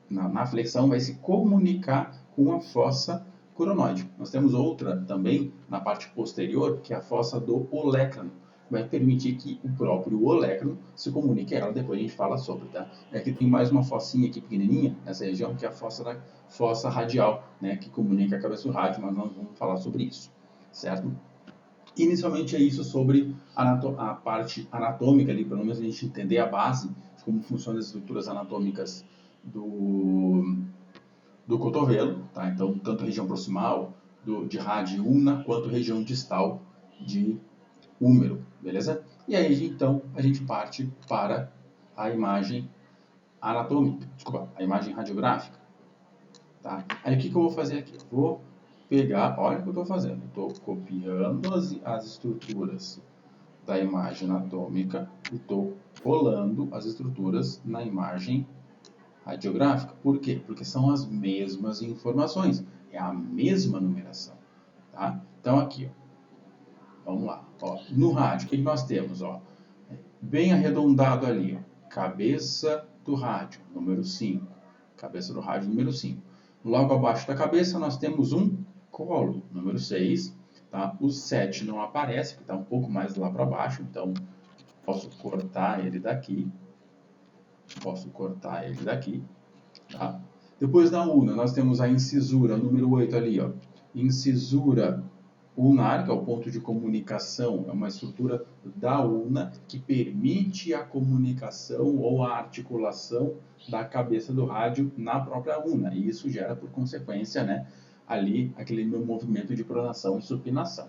A: na flexão vai se comunicar com a fossa coronoide. Nós temos outra também na parte posterior, que é a fossa do olecrano. Vai permitir que o próprio olecrano se comunique a ela, depois a gente fala sobre, tá? Aqui tem mais uma fossinha aqui pequenininha, nessa região, que é a fossa radial, né? Que comunica a cabeça do rádio, mas nós vamos falar sobre isso, certo? Inicialmente é isso sobre a parte anatômica ali, pelo menos a gente entender a base de como funcionam as estruturas anatômicas do cotovelo, tá? Então, tanto a região proximal de rádio ulna, quanto a região distal de húmero, beleza? E aí, então, a gente parte para a imagem anatômica, desculpa, a imagem radiográfica, tá? Aí, o que eu vou fazer aqui? Eu vou pegar, olha o que eu estou fazendo, estou copiando as estruturas da imagem anatômica e estou colando as estruturas na imagem radiográfica. Por quê? Porque são as mesmas informações, é a mesma numeração, tá? Então aqui, ó, vamos lá, ó, no rádio, o que nós temos? Ó, bem arredondado ali, ó, cabeça do rádio, número 5, cabeça do rádio, número 5. Logo abaixo da cabeça nós temos um colo, número 6, tá? O 7 não aparece, porque está um pouco mais lá para baixo, então posso cortar ele daqui, tá? Depois da ulna, nós temos a incisura, número 8 ali, ó. Incisura ulnar, que é o ponto de comunicação, é uma estrutura da ulna que permite a comunicação ou a articulação da cabeça do rádio na própria ulna. E isso gera, por consequência, né, ali aquele movimento de pronação e supinação.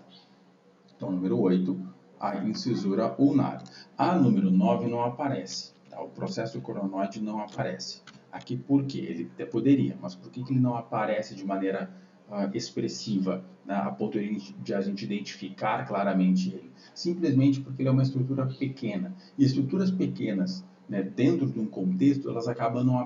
A: Então, número 8, a incisura ulnar. A número 9 não aparece, tá? O processo coronoide não aparece. Aqui por quê? Ele até poderia, mas por que ele não aparece de maneira expressiva, né, a ponto de a gente identificar claramente ele? Simplesmente porque ele é uma estrutura pequena. E estruturas pequenas, né, dentro de um contexto, elas acabam não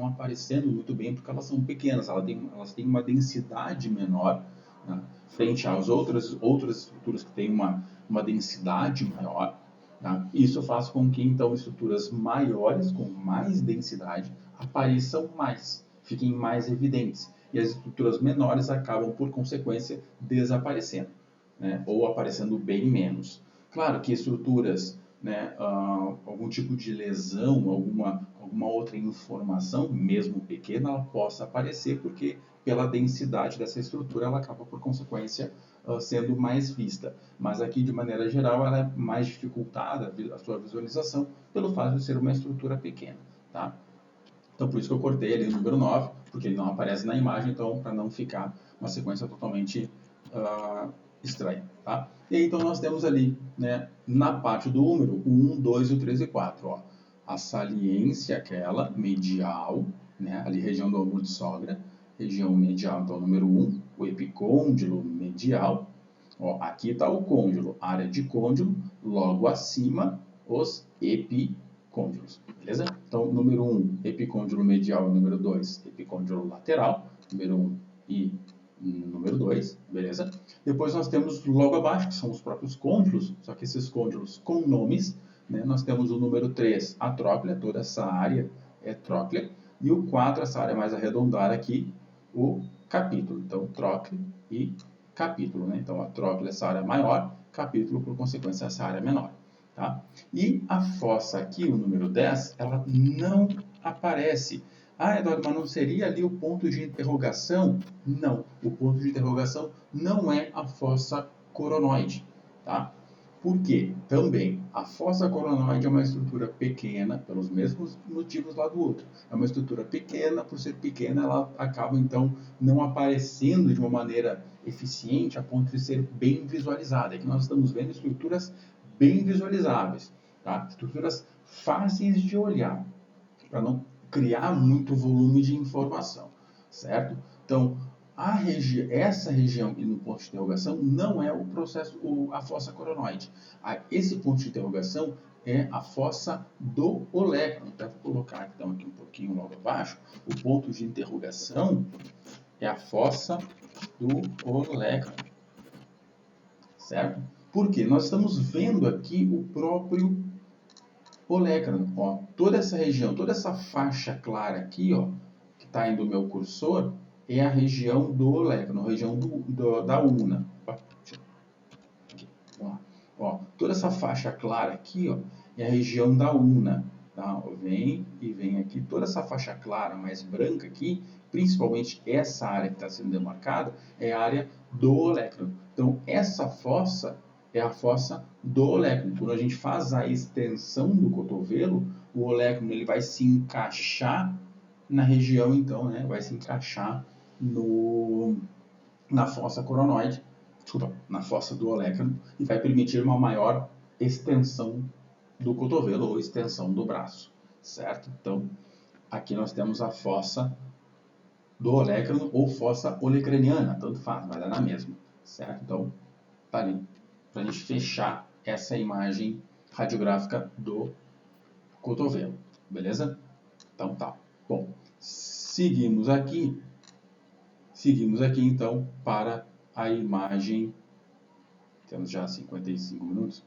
A: aparecendo muito bem porque elas são pequenas, elas têm uma densidade menor, né, frente às outras estruturas que têm uma densidade maior. Tá? Isso faz com que, então, estruturas maiores, com mais densidade, apareçam mais, fiquem mais evidentes. E as estruturas menores acabam, por consequência, desaparecendo, né? Ou aparecendo bem menos. Claro que estruturas, né, algum tipo de lesão, alguma outra informação, mesmo pequena, ela possa aparecer, porque pela densidade dessa estrutura, ela acaba, por consequência, sendo mais vista. Mas aqui, de maneira geral, ela é mais dificultada, a sua visualização, pelo fato de ser uma estrutura pequena. Tá? Então, por isso que eu cortei ali o número 9, porque ele não aparece na imagem, então, para não ficar uma sequência totalmente estranha. Tá? E aí, então, nós temos ali, né, na parte do número, o 1, 2, o 3 e 4. Ó, a saliência, aquela medial, né, ali região do ângulo de sogra, região medial, então, número 1, o epicôndilo medial. Ó, aqui está o côndilo, área de côndilo, logo acima, os epicôndilos, beleza? Então, número 1, epicôndilo medial, número 2, epicôndilo lateral, número 1 e número 2, beleza? Depois nós temos logo abaixo, que são os próprios côndilos, só que esses côndilos com nomes, né? Nós temos o número 3, a tróclea, toda essa área é tróclea, e o 4, essa área mais arredondada aqui, o capítulo. Então, tróclea e capítulo, né? Então, a tróclea é essa área maior, capítulo, por consequência, essa área menor. Tá? E a fossa aqui, o número 10, ela não aparece. Ah, Eduardo, mas não seria ali o ponto de interrogação? Não, o ponto de interrogação não é a fossa coronoide. Tá? Por quê? Também, a fossa coronoide é uma estrutura pequena, pelos mesmos motivos lá do outro. É uma estrutura pequena, por ser pequena, ela acaba, então, não aparecendo de uma maneira eficiente a ponto de ser bem visualizada. Aqui nós estamos vendo estruturas bem visualizáveis, tá? Estruturas fáceis de olhar, para não criar muito volume de informação, certo? Então, essa região aqui no ponto de interrogação não é o processo, a fossa coronoide. Esse ponto de interrogação é a fossa do olecranon. Então, vou colocar então, aqui um pouquinho logo abaixo. O ponto de interrogação é a fossa do olecranon, certo? Porque nós estamos vendo aqui o próprio olecranon. Ó, toda essa região, toda essa faixa clara aqui, ó, que está indo o meu cursor, é a região do olecranon, a região da ulna. Aqui, vamos lá. Ó, toda essa faixa clara aqui, ó, é a região da ulna. Tá? Vem aqui, toda essa faixa clara mais branca aqui, principalmente essa área que está sendo demarcada, é a área do olecranon. Então, essa fossa é a fossa do olecranon. Quando a gente faz a extensão do cotovelo, o olecranon ele vai se encaixar na região, então, né? Vai se encaixar na fossa coronoide, desculpa, na fossa do olecranon, e vai permitir uma maior extensão do cotovelo ou extensão do braço, certo? Então, aqui nós temos a fossa do olecranon ou fossa olecraniana, tanto faz, vai dar na mesma, certo? Então, tá ali, para a gente fechar essa imagem radiográfica do cotovelo, beleza? Então tá. Bom, seguimos aqui então para a imagem, temos já 55 minutos,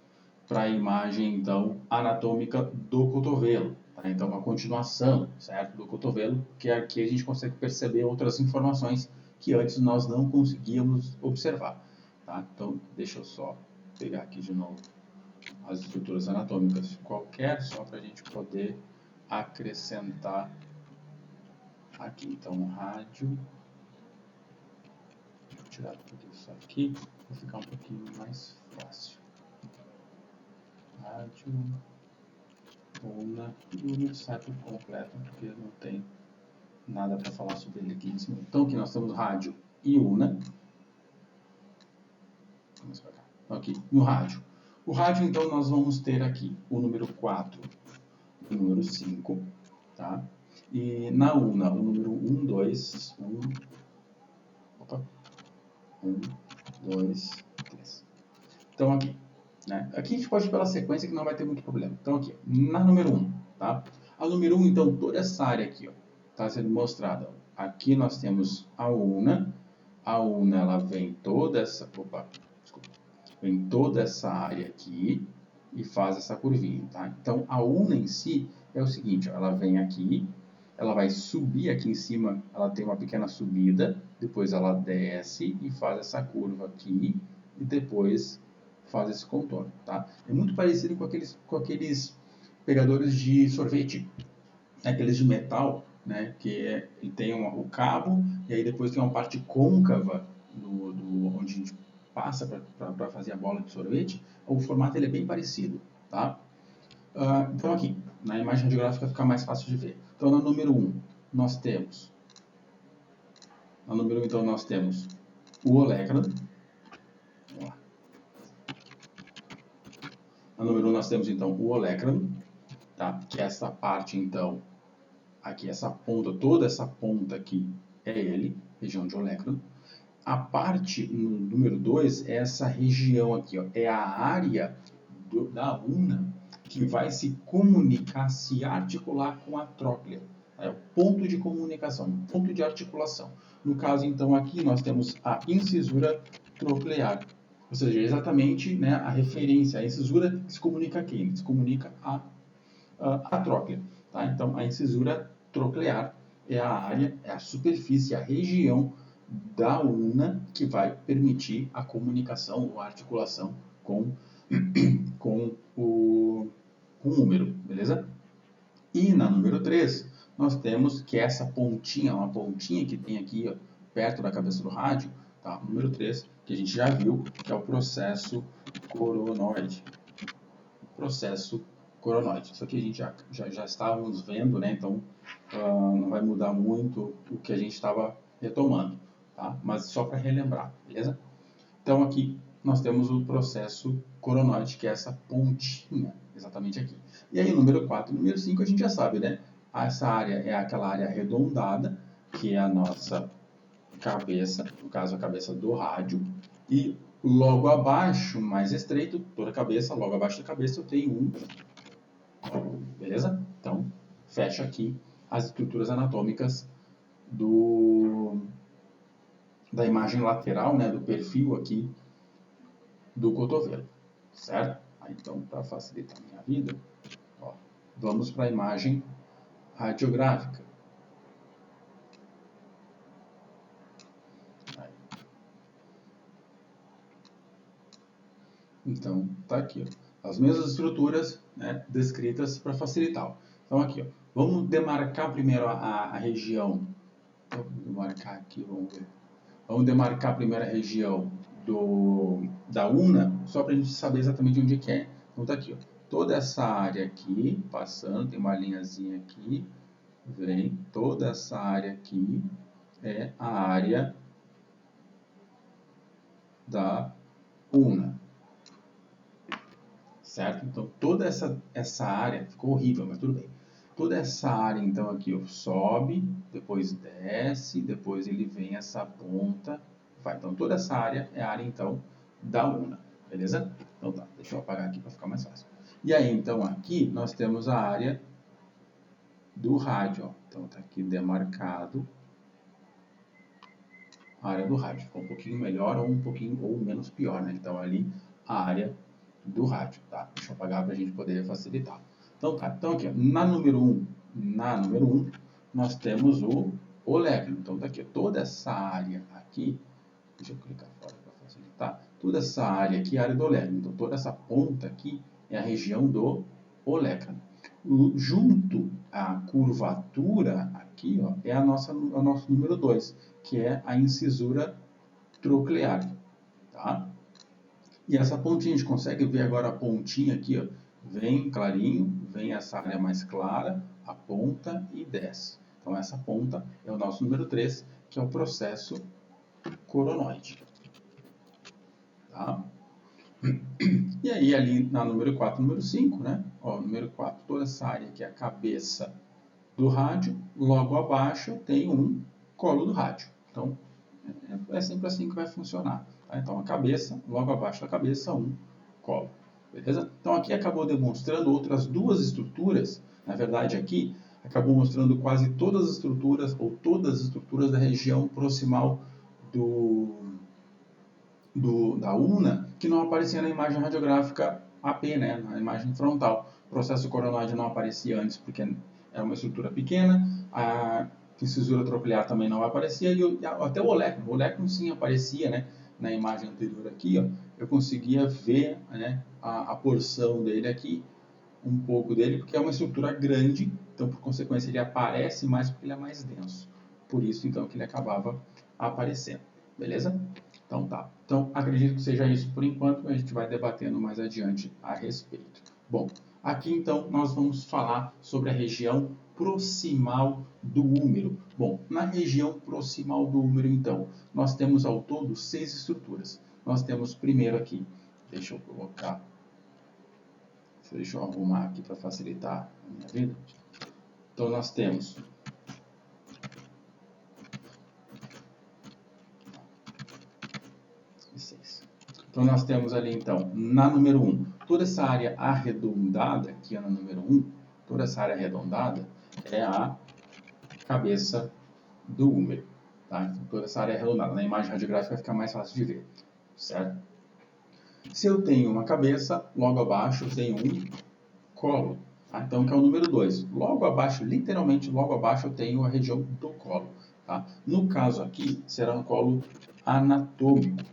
A: para a imagem então anatômica do cotovelo. Tá? Então, uma continuação, certo, do cotovelo, que aqui a gente consegue perceber outras informações que antes nós não conseguíamos observar. Tá? Então, deixa eu só pegar aqui de novo as estruturas anatômicas qualquer, só para a gente poder acrescentar aqui. Então, rádio, vou tirar tudo isso aqui, para ficar um pouquinho mais fácil. Rádio, UNA, e o UNA sai por completo, porque não tem nada para falar sobre ele aqui em cima. Então, aqui nós temos rádio e UNA. Vamos para cá. Aqui, no rádio. O rádio, então, nós vamos ter aqui o número 4 e o número 5, tá? E na UNA, o número 1, 2, 1, 2, 3. Então, aqui. Né? Aqui a gente pode ir pela sequência que não vai ter muito problema. Então, aqui, na número 1, tá? A número 1, então, toda essa área aqui, ó, está sendo mostrada. Aqui nós temos a UNA. A UNA, ela vem toda essa... Opa, desculpa. Vem toda essa área aqui e faz essa curvinha, tá? Então, a UNA em si é o seguinte, ó, ela vem aqui, ela vai subir aqui em cima, ela tem uma pequena subida, depois ela desce e faz essa curva aqui e depois faz esse contorno, tá? É muito parecido com aqueles pegadores de sorvete, aqueles de metal, né? Que ele tem o cabo e aí depois tem uma parte côncava onde a gente passa para fazer a bola de sorvete. O formato ele é bem parecido, tá? Então aqui, na imagem radiográfica fica mais fácil de ver. Então no número 1 nós temos o olecranon. No número 1 nós temos então o olecranon, tá? Que é essa parte então, aqui essa ponta, toda essa ponta aqui é ele, região de olecranon. A parte no número 2 é essa região aqui, ó, é a área da UNA que vai se comunicar, se articular com a tróclea. É o ponto de comunicação, ponto de articulação. No caso, então, aqui nós temos a incisura troclear. Ou seja, exatamente, né, a referência, a incisura que se comunica a quem? Se comunica a tróclea. Tá? Então, a incisura troclear é a área, é a superfície, a região da UNA que vai permitir a comunicação ou a articulação com o número, beleza? E na número 3, nós temos que essa pontinha, uma pontinha que tem aqui, ó, perto da cabeça do rádio, tá? Número 3, que a gente já viu, que é o processo coronoide. Processo coronoide. Isso aqui a gente já estávamos vendo, né? Então, não vai mudar muito o que a gente estava retomando, tá? Mas só para relembrar, beleza? Então, aqui nós temos o processo coronoide, que é essa pontinha, exatamente aqui. E aí, número 4 e número 5, a gente já sabe, né? Essa área é aquela área arredondada, que é a nossa cabeça, no caso, a cabeça do rádio. E logo abaixo, mais estreito, toda a cabeça, logo abaixo da cabeça, eu tenho um... Beleza? Então, fecha aqui as estruturas anatômicas da imagem lateral, né, do perfil aqui do cotovelo, certo? Então, para facilitar a minha vida, ó, vamos para a imagem radiográfica. Aí. Então, tá aqui, ó, as mesmas estruturas, né, descritas para facilitar. Então, aqui, ó, vamos demarcar primeiro a região. Vou demarcar aqui, vamos ver. Vamos demarcar primeiro a região da UNA, só para a gente saber exatamente onde que é. Então tá aqui, ó. Toda essa área aqui, passando, tem uma linhazinha aqui, vem, toda essa área aqui é a área da UNA. Certo? Então toda essa área, ficou horrível, mas tudo bem. Toda essa área, então, aqui, ó, sobe, depois desce, depois ele vem essa ponta, vai. Então, toda essa área é a área, então, da UNA, beleza? Então, tá, deixa eu apagar aqui para ficar mais fácil. E aí, então, aqui nós temos a área do rádio, ó. Então, tá aqui demarcado a área do rádio. Ficou um pouquinho melhor ou um pouquinho ou menos pior, né? Então, ali, a área do rádio, tá? Deixa eu apagar para a gente poder facilitar. Então, tá. Então, aqui, ó, na número 1, nós temos o olecno. Então, tá aqui, ó, toda essa área aqui, deixa eu clicar fora para facilitar, toda essa área aqui é a área do olecno. Então, toda essa ponta aqui é a região do olecno. Junto à curvatura aqui, ó, é o nosso número 2, que é a incisura troclear, tá? E essa pontinha, a gente consegue ver agora a pontinha aqui, ó, vem clarinho, vem essa área mais clara, aponta e desce. Então essa ponta é o nosso número 3, que é o processo coronoide. Tá? E aí ali na número 4 número 5, né? Ó, número 4, toda essa área que é a cabeça do rádio, logo abaixo tem um colo do rádio. Então é sempre assim que vai funcionar. Tá? Então a cabeça, logo abaixo da cabeça, um colo. Beleza? Então aqui acabou demonstrando outras duas estruturas. Na verdade aqui acabou mostrando quase todas as estruturas ou todas as estruturas da região proximal da UNA que não aparecia na imagem radiográfica AP, né? Na imagem frontal. O processo coronoide não aparecia antes porque era uma estrutura pequena. A incisura troclear também não aparecia e até o olecno sim aparecia, né? Na imagem anterior aqui, ó, eu conseguia ver, né, a porção dele aqui, um pouco dele, porque é uma estrutura grande, então por consequência ele aparece mais porque ele é mais denso. Por isso então que ele acabava aparecendo, beleza? Então tá. Então acredito que seja isso por enquanto, a gente vai debatendo mais adiante a respeito. Bom, aqui então nós vamos falar sobre a região proximal do úmero. Bom, na região proximal do úmero então, nós temos ao todo 6 estruturas. Nós temos primeiro aqui, deixa eu arrumar aqui para facilitar a minha vida. Então nós temos Então, nós temos ali, então, na número 1, toda essa área arredondada, aqui na número 1, toda essa área arredondada é a cabeça do úmero. Tá? Então, toda essa área arredondada. Na imagem radiográfica vai ficar mais fácil de ver, certo? Se eu tenho uma cabeça, logo abaixo eu tenho um colo. Tá? Então, que é o número 2. Logo abaixo, literalmente logo abaixo, eu tenho a região do colo. Tá? No caso aqui, será um colo anatômico.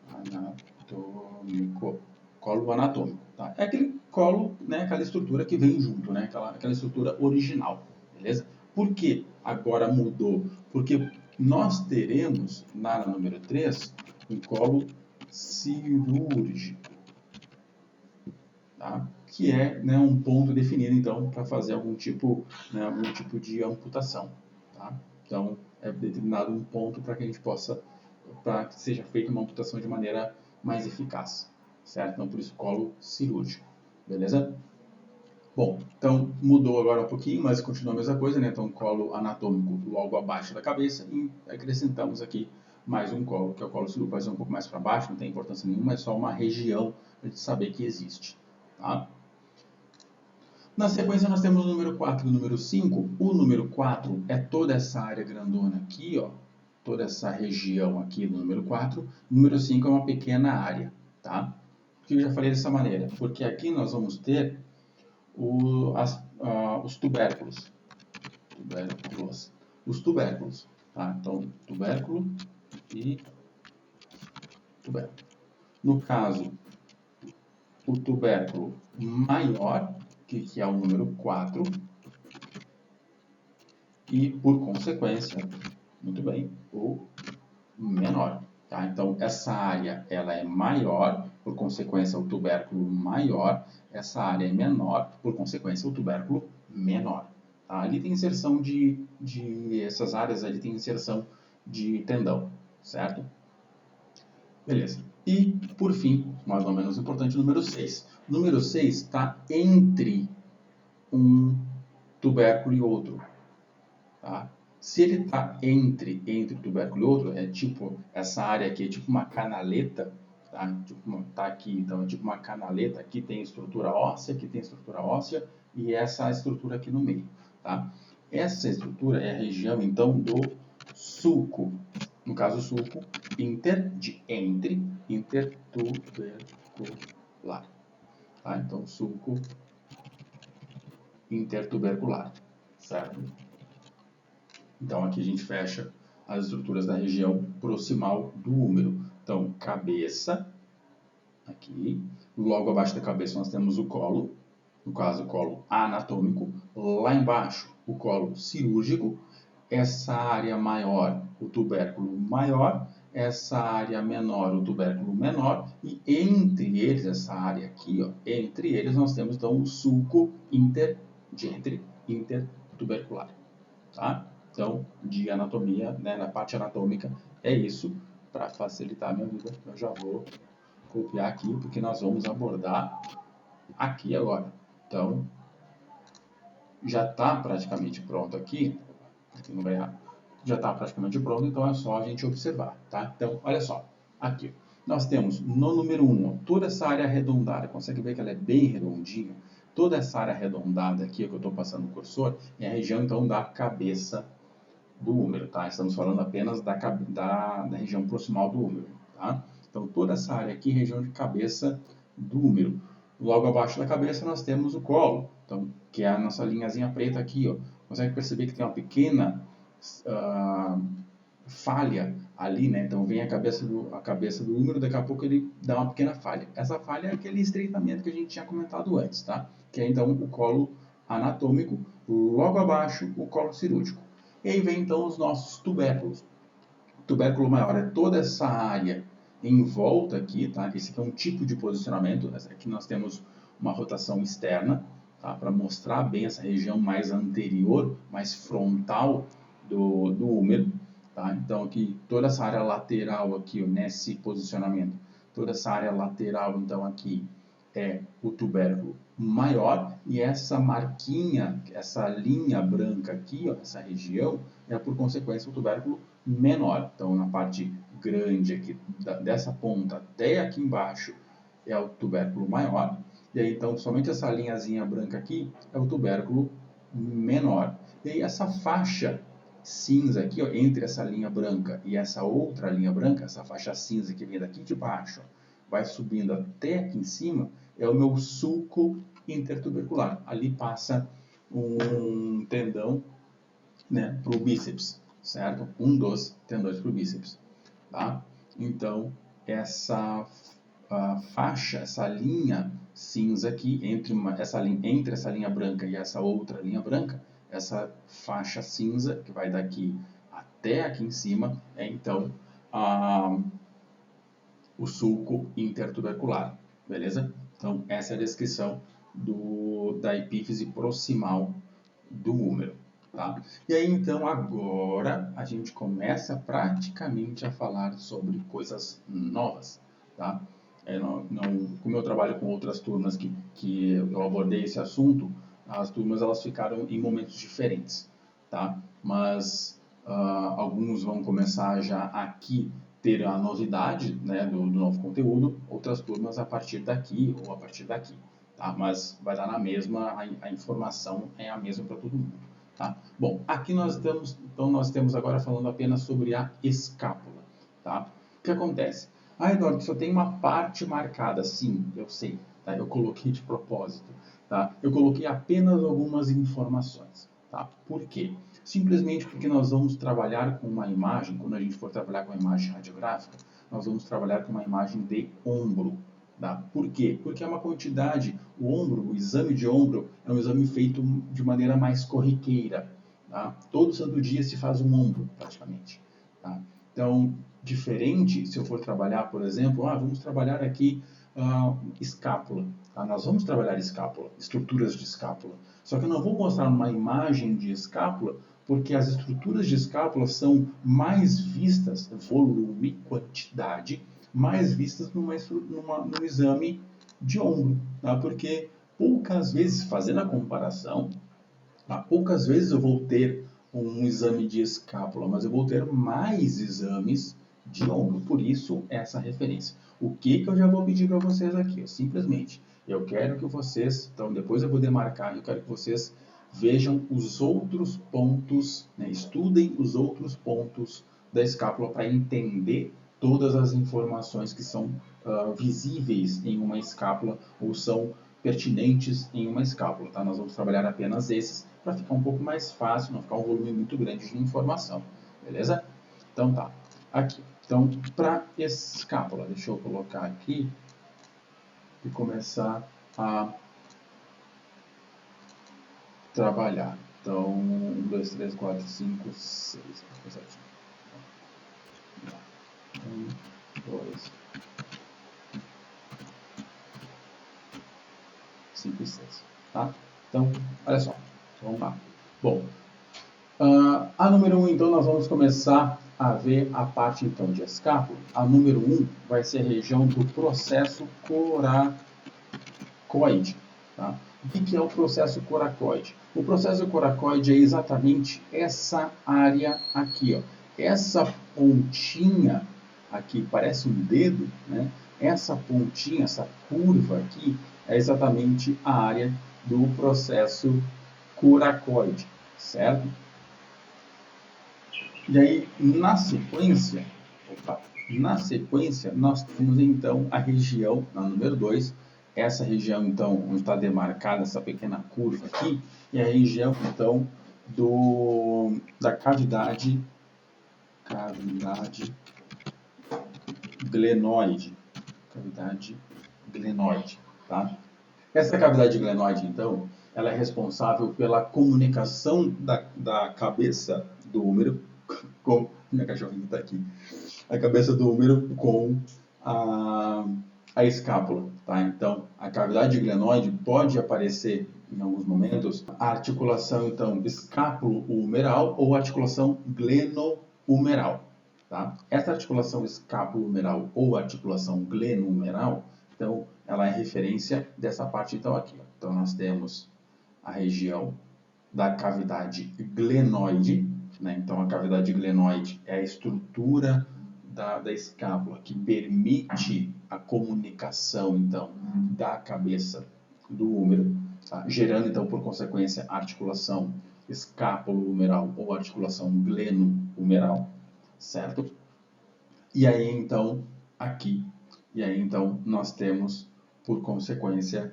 A: Anatômico. Colo anatômico. Tá? É aquele colo, né, aquela estrutura que vem junto, né, aquela estrutura original. Beleza? Por que agora mudou? Porque nós teremos, na número 3, um colo cirúrgico. Tá? Que é, né, um ponto definido, então, para fazer algum tipo de amputação. Tá? Então, é determinado um ponto para que a gente possa, para que seja feita uma amputação de maneira mais eficaz, certo? Então, por isso, colo cirúrgico, beleza? Bom, então, mudou agora um pouquinho, mas continua a mesma coisa, né? Então, colo anatômico logo abaixo da cabeça e acrescentamos aqui mais um colo, que é o colo cirúrgico, vai ser um pouco mais para baixo, não tem importância nenhuma, é só uma região para a gente saber que existe, tá? Na sequência, nós temos o número 4 e o número 5. O número 4 é toda essa área grandona aqui, ó, toda essa região aqui do número 4. O número 5 é uma pequena área, tá? Por que eu já falei dessa maneira? Porque aqui nós vamos ter os tubérculos. Os tubérculos, tá? Então, tubérculo e tubérculo. No caso, o tubérculo maior, que é o número 4, e, por consequência, muito bem, o menor. Tá? Então, essa área ela é maior, por consequência, o tubérculo maior. Essa área é menor, por consequência, o tubérculo menor. Tá? Ali tem inserção essas áreas ali tem inserção de tendão, certo? Beleza. E, por fim, mais ou menos importante, o número 6. O número 6 está entre um tubérculo e outro. Tá? Se ele está entre o tubérculo e outro, é tipo, essa área aqui é tipo uma canaleta, tá? Tipo, tá aqui, então é tipo uma canaleta, aqui tem estrutura óssea, e essa estrutura aqui no meio, tá? Essa estrutura é a região, então, do sulco, no caso, o sulco intertubercular, tá? Então, sulco intertubercular, certo? Então, aqui a gente fecha as estruturas da região proximal do úmero. Então, cabeça, aqui. Logo abaixo da cabeça nós temos o colo, no caso, o colo anatômico. Lá embaixo, o colo cirúrgico. Essa área maior, o tubérculo maior. Essa área menor, o tubérculo menor. E entre eles, essa área aqui, ó, entre eles nós temos, então, o sulco intertubercular. Tá? Então, de anatomia, né, na parte anatômica, é isso. Para facilitar a minha vida, eu já vou copiar aqui, porque nós vamos abordar aqui agora. Então, já está praticamente pronto aqui. Não vai errar. Já está praticamente pronto, então é só a gente observar. Tá? Então, olha só. Aqui, nós temos no número 1, toda essa área arredondada. Consegue ver que ela é bem redondinha? Toda essa área arredondada aqui, que eu estou passando o cursor, é a região, então, da cabeça do úmero, tá? Estamos falando apenas da região proximal do úmero, tá? Então, toda essa área aqui, região de cabeça do úmero. Logo abaixo da cabeça, nós temos o colo, então, que é a nossa linhazinha preta aqui, ó. Consegue perceber que tem uma pequena falha ali, né? Então, vem a cabeça do úmero, daqui a pouco ele dá uma pequena falha. Essa falha é aquele estreitamento que a gente tinha comentado antes, tá? Que é, então, o colo anatômico, logo abaixo, o colo cirúrgico. E aí vem então os nossos tubérculos. O tubérculo maior é toda essa área em volta aqui, tá? Esse aqui é um tipo de posicionamento. Aqui nós temos uma rotação externa, tá? Para mostrar bem essa região mais anterior, mais frontal do úmero, tá? Então aqui toda essa área lateral aqui, ó, nesse posicionamento, toda essa área lateral então aqui é o tubérculo maior, e essa marquinha, essa linha branca aqui, ó, essa região, é por consequência o tubérculo menor. Então, na parte grande aqui, dessa ponta até aqui embaixo, é o tubérculo maior. E aí, então, somente essa linhazinha branca aqui é o tubérculo menor. E aí, essa faixa cinza aqui, ó, entre essa linha branca e essa outra linha branca, essa faixa cinza que vem daqui de baixo, ó, vai subindo até aqui em cima, é o meu sulco intertubercular. Ali passa um tendão, né, para o bíceps, certo? Um dos tendões para o bíceps, tá? Então, essa faixa, essa linha cinza aqui, entre essa linha branca e essa outra linha branca, essa faixa cinza, que vai daqui até aqui em cima, é então o sulco intertubercular, beleza? Então, essa é a descrição da epífise proximal do úmero, tá? E aí, então, agora a gente começa praticamente a falar sobre coisas novas, tá? Como eu trabalho com outras turmas que eu abordei esse assunto, as turmas elas ficaram em momentos diferentes, tá? Mas alguns vão começar já aqui ter a novidade, né, do novo conteúdo, outras turmas a partir daqui ou a partir daqui, tá? Mas vai dar na mesma, a informação é a mesma para todo mundo, tá? Bom, aqui nós temos agora falando apenas sobre a escápula, tá? O que acontece? Ah, Eduardo, só tem uma parte marcada, sim, eu sei, tá? Eu coloquei de propósito, tá? Eu coloquei apenas algumas informações, tá? Por quê? Simplesmente porque nós vamos trabalhar com uma imagem, quando a gente for trabalhar com uma imagem radiográfica, nós vamos trabalhar com uma imagem de ombro. Tá? Por quê? Porque é uma quantidade, o exame de ombro é um exame feito de maneira mais corriqueira. Tá? Todo santo dia se faz um ombro, praticamente. Tá? Então, diferente se eu for trabalhar, por exemplo, vamos trabalhar aqui escápula. Tá? Nós vamos trabalhar escápula, estruturas de escápula. Só que eu não vou mostrar uma imagem de escápula, porque as estruturas de escápula são mais vistas, volume, quantidade, mais vistas num exame de ombro. Tá? Porque poucas vezes, fazendo a comparação, poucas vezes eu vou ter um exame de escápula, mas eu vou ter mais exames de ombro, por isso essa referência. O que eu já vou pedir para vocês aqui? Simplesmente, eu quero que vocês, então depois eu vou demarcar, eu quero que vocês vejam os outros pontos, né, estudem os outros pontos da escápula para entender todas as informações que são visíveis em uma escápula ou são pertinentes em uma escápula. Tá? Nós vamos trabalhar apenas esses para ficar um pouco mais fácil, não ficar um volume muito grande de informação. Beleza? Então tá. Aqui. Então, para escápula, deixa eu colocar aqui e começar a trabalhar. Então, 1, 2, 3, 4, 5, 6. 1, 2, 5 e 6. Tá? Então, olha só. Vamos lá. Bom, a número 1, então, nós vamos começar a ver a parte, então, de escápula. A número 1 vai ser a região do processo coracoide. Tá? O que é o processo coracoide? O processo coracoide é exatamente essa área aqui. Ó. Essa pontinha aqui, parece um dedo, né? Essa pontinha, essa curva aqui, é exatamente a área do processo coracoide, certo? E aí, na sequência, nós temos então a região, na número 2, essa região então, onde está demarcada essa pequena curva aqui, é a região então da cavidade glenoide. Cavidade glenoide, tá? Essa cavidade glenoide, então, ela é responsável pela comunicação da cabeça do úmero com... Minha cachorrinha está aqui. A cabeça do úmero com a escápula, tá? Então, a cavidade glenoide pode aparecer em alguns momentos a articulação, então, escápulo-humeral ou articulação gleno-humeral, tá? Essa articulação escápulo-humeral ou articulação gleno-humeral, então, ela é referência dessa parte, então, aqui. Ó. Então, nós temos a região da cavidade glenoide, né? Então, a cavidade glenoide é a estrutura da escápula que permite a comunicação, então, da cabeça do úmero, tá? Gerando, então, por consequência, a articulação escápulo-humeral ou articulação gleno-humeral, certo? E aí, então, aqui, nós temos, por consequência,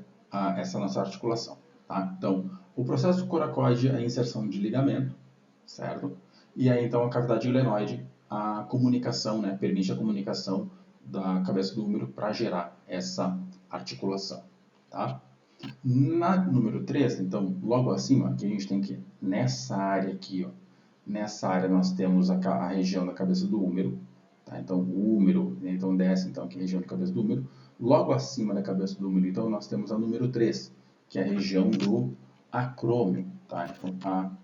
A: essa nossa articulação, tá? Então, o processo coracoide é a inserção de ligamento, certo? E aí, então, a cavidade glenoide, a comunicação, né? Permite a comunicação da cabeça do úmero para gerar essa articulação, tá? Na número 3, então, logo acima, aqui a gente tem que, nessa área aqui, ó, nessa área nós temos a região da cabeça do úmero, tá? Então, o úmero, então desce, então, aqui a região da cabeça do úmero. Logo acima da cabeça do úmero, então, nós temos a número 3, que é a região do acrômio, tá? Então,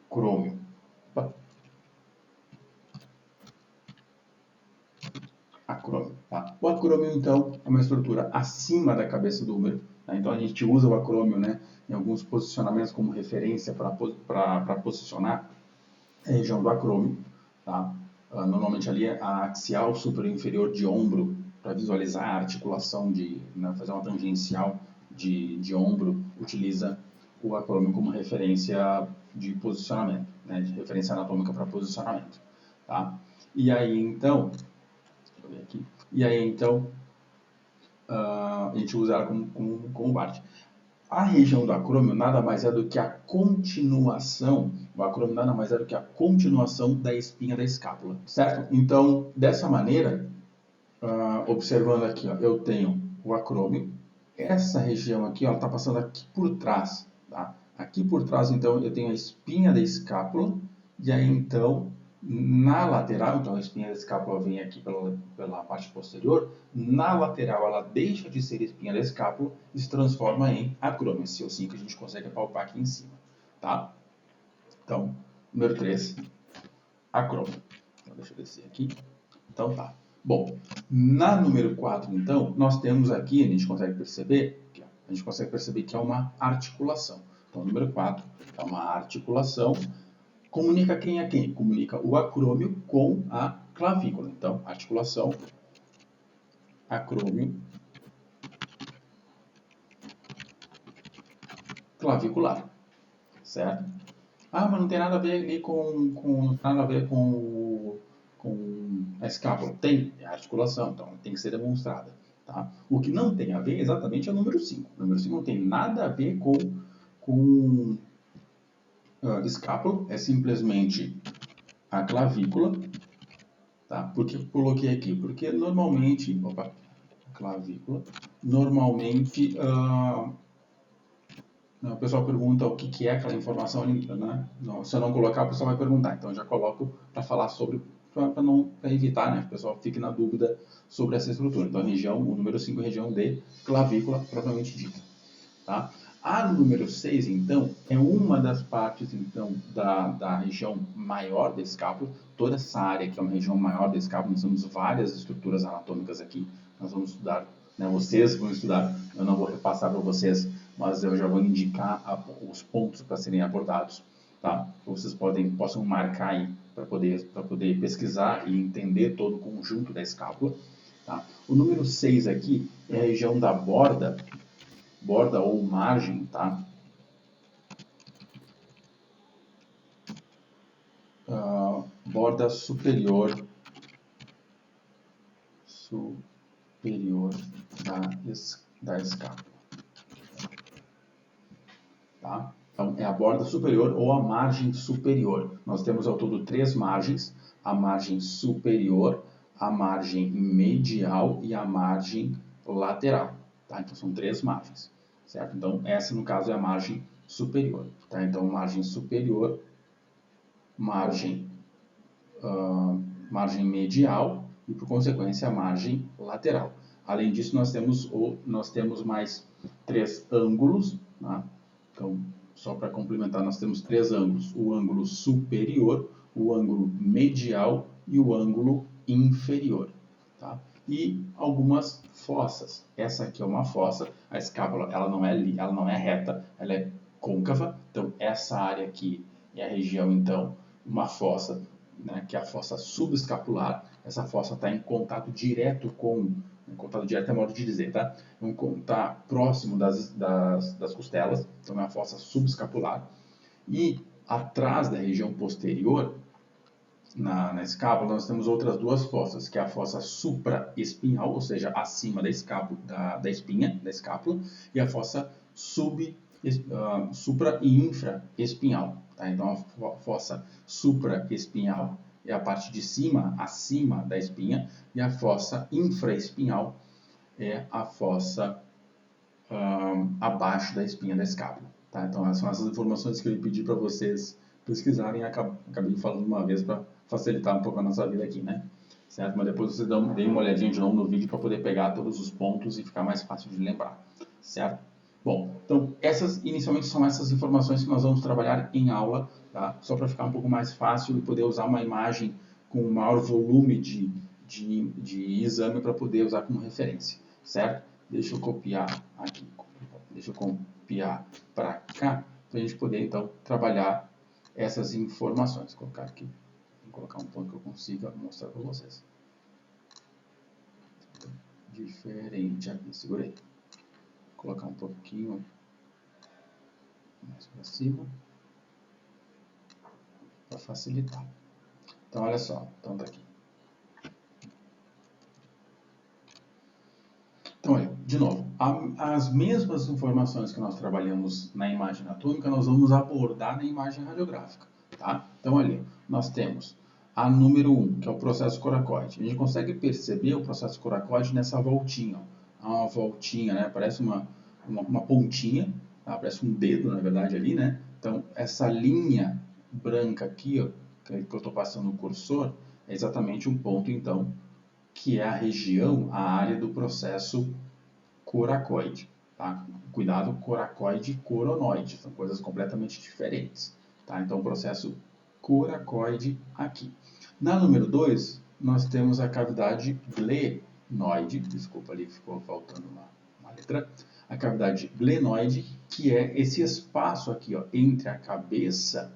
A: acrômio. Acrômio, tá? O acrômio, então, é uma estrutura acima da cabeça do úmero, tá? Então, a gente usa o acrômio, né, em alguns posicionamentos como referência para posicionar a região do acrômio, tá? Normalmente ali é a axial superior inferior de ombro, para visualizar a articulação, né, fazer uma tangencial de ombro, utiliza o acrômio como referência de posicionamento, né, de referência anatômica para posicionamento, tá? E aí, então, deixa eu ver aqui. E aí, então, a gente usa ela como base. A região do acrômio nada mais é do que a continuação, o acrômio nada mais é do que a continuação da espinha da escápula, certo? Então, dessa maneira, observando aqui, ó, eu tenho o acrômio, essa região aqui, ó, está passando aqui por trás, tá? Aqui por trás, então, eu tenho a espinha da escápula, e aí, então, na lateral, então a espinha da escápula vem aqui pela parte posterior, na lateral ela deixa de ser espinha da escápula e se transforma em acrômio, esse ossinho que a gente consegue palpar aqui em cima, tá? Então, número 3, acrômio. Então, deixa eu descer aqui. Então tá. Bom, na número 4, então, nós temos aqui, a gente consegue perceber que é uma articulação. Então, número 4 é uma articulação. Comunica quem a quem? Comunica o acrômio com a clavícula. Então, articulação, acrômio, clavicular. Certo? Ah, mas não tem nada a ver ali com nada a ver com a escápula. Tem, é a articulação, então tem que ser demonstrada. Tá? O que não tem a ver exatamente é o número 5. O número 5 não tem nada a ver com escápula, é simplesmente a clavícula. Tá? Por que eu coloquei aqui? Porque normalmente, clavícula, normalmente o pessoal pergunta o que é aquela informação, né? Se eu não colocar, o pessoal vai perguntar. Então, eu já coloco para falar sobre, para evitar, né? Que o pessoal fique na dúvida sobre essa estrutura. Então, o número 5 é região de clavícula, propriamente dita. Tá? A número 6, então, é uma das partes, então, da região maior da escápula. Toda essa área aqui é uma região maior da escápula. Nós temos várias estruturas anatômicas aqui. Nós vamos estudar, né? Vocês vão estudar, eu não vou repassar para vocês, mas eu já vou indicar os pontos para serem abordados. Tá? Vocês possam marcar aí para poder pesquisar e entender todo o conjunto da escápula. Tá? O número 6 aqui é a região da borda ou margem, tá? Borda superior da escápula. Tá? Então, é a borda superior ou a margem superior. Nós temos ao todo 3 margens: a margem superior, a margem medial e a margem lateral. Tá? Então, são 3 margens. Certo? Então, essa, no caso, é a margem superior. Tá? Então, margem superior, margem medial e, por consequência, a margem lateral. Além disso, nós temos mais 3 ângulos. Tá? Então, só para complementar, nós temos 3 ângulos: o ângulo superior, o ângulo medial e o ângulo inferior. Tá? E algumas fossas. Essa aqui é uma fossa. A escápula ela não é reta, ela é côncava. Então, essa área aqui é a região, então, uma fossa, né, que é a fossa subescapular. Essa fossa está em contato direto contato direto é modo de dizer, tá? Está próximo das costelas, então é a fossa subescapular. E atrás da região posterior, na escápula, nós temos outras 2 fossas, que é a fossa supraespinhal, ou seja, acima da espinha da escápula, e a fossa supra e infraespinhal. Tá? Então, a fossa supraespinhal é a parte de cima, acima da espinha, e a fossa infraespinhal é a fossa abaixo da espinha da escápula. Tá? Então, são essas informações que eu pedi para vocês pesquisarem e acabei falando uma vez para facilitar um pouco a nossa vida aqui, né? Certo? Mas depois vocês deem uma olhadinha de novo no vídeo para poder pegar todos os pontos e ficar mais fácil de lembrar, certo? Bom, então inicialmente são essas informações que nós vamos trabalhar em aula, tá? Só para ficar um pouco mais fácil e poder usar uma imagem com maior volume de exame para poder usar como referência, certo? Deixa eu copiar aqui, deixa eu copiar para cá, para a gente poder então trabalhar essas informações. Vou colocar aqui, vou colocar um ponto que eu consiga mostrar para vocês. Diferente aqui, segurei. Vou colocar um pouquinho mais para cima para facilitar. Então, olha só, então tá aqui. Então, olha, de novo, as mesmas informações que nós trabalhamos na imagem anatômica, nós vamos abordar na imagem radiográfica, tá? Então, ali, nós temos a número 1, que é o processo coracoide. A gente consegue perceber o processo coracoide nessa voltinha, ó. uma voltinha, né? Parece uma pontinha, tá? Parece um dedo, na verdade, ali, né? Então, essa linha branca aqui, ó, que eu estou passando o cursor, é exatamente um ponto, então, que é a região, a área do processo coracoide. Tá? Cuidado, coracoide e coronoide, são coisas completamente diferentes. Tá? Então, o processo coracoide aqui. Na número 2, nós temos a cavidade glenoide, desculpa, ali ficou faltando uma letra, a cavidade glenoide, que é esse espaço aqui, ó, entre a cabeça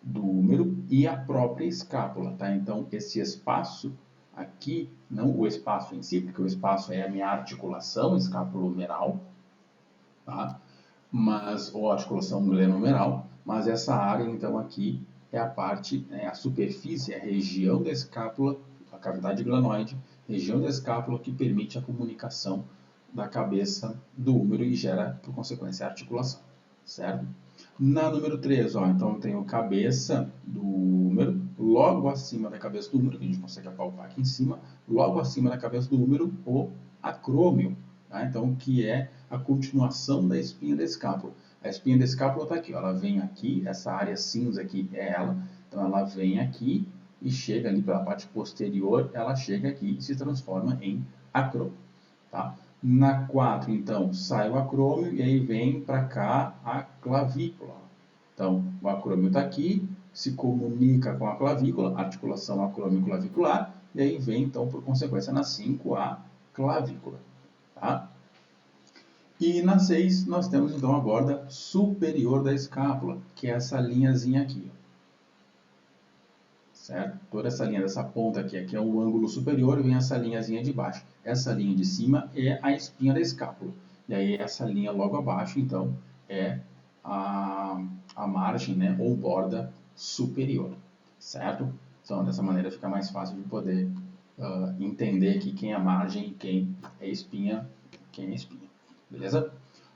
A: do úmero e a própria escápula, tá? Então, esse espaço aqui, não o espaço em si, porque o espaço é a minha articulação escapulohumeral, tá? Ou articulação glenohumeral, mas essa área, então, aqui é a parte, a superfície, a região da escápula, a cavidade glenoide, região da escápula que permite a comunicação da cabeça do úmero e gera, por consequência, a articulação, certo? Na número 3, ó, então eu tenho cabeça do úmero, logo acima da cabeça do úmero, que a gente consegue apalpar aqui em cima, logo acima da cabeça do úmero, o acrômio, tá? Então, que é a continuação da espinha da escápula. A espinha da escápula está aqui, ó, ela vem aqui, essa área cinza aqui é ela, então ela vem aqui e chega ali pela parte posterior, ela chega aqui e se transforma em acrômio, tá? Na 4, então, sai o acrômio e aí vem para cá a clavícula. Então, o acrômio está aqui, se comunica com a clavícula, articulação acrômio-clavicular, e aí vem, então, por consequência, na 5, a clavícula. Tá? E na 6, nós temos, então, a borda superior da escápula, que é essa linhazinha aqui. Ó. Certo? Toda essa linha dessa ponta aqui é o ângulo superior, vem essa linhazinha de baixo. Essa linha de cima é a espinha da escápula. E aí essa linha logo abaixo, então, é a margem, né, ou borda superior. Certo? Então, dessa maneira fica mais fácil de poder entender aqui quem é a margem e quem é espinha. Beleza?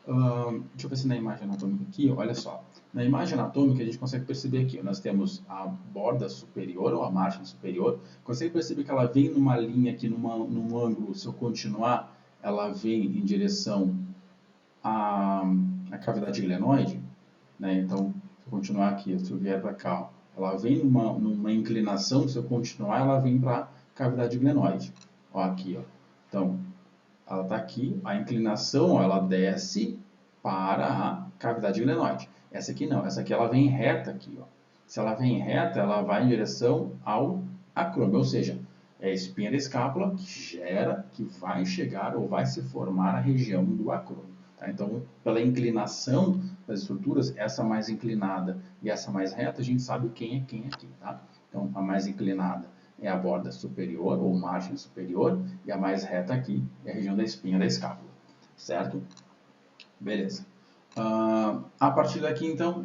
A: Deixa eu ver se na imagem anatômica aqui, olha só. Na imagem anatômica a gente consegue perceber aqui, nós temos a borda superior ou a margem superior, consegue perceber que ela vem numa linha aqui, num ângulo, se eu continuar, ela vem em direção à cavidade glenoide, né? Então, se eu continuar aqui, se eu vier para cá, ó, ela vem numa inclinação, se eu continuar, ela vem para a cavidade glenoide. Ó, aqui, ó. Então, ela está aqui, a inclinação, ó, ela desce para a cavidade glenoide. Essa aqui não, essa aqui ela vem reta aqui, ó. Se ela vem reta, ela vai em direção ao acrômio, ou seja, é a espinha da escápula que vai chegar ou vai se formar a região do acrômio. Tá? Então, pela inclinação das estruturas, essa mais inclinada e essa mais reta, a gente sabe quem é quem aqui, tá? Então, a mais inclinada é a borda superior ou margem superior e a mais reta aqui é a região da espinha da escápula, certo? Beleza. A partir daqui, então,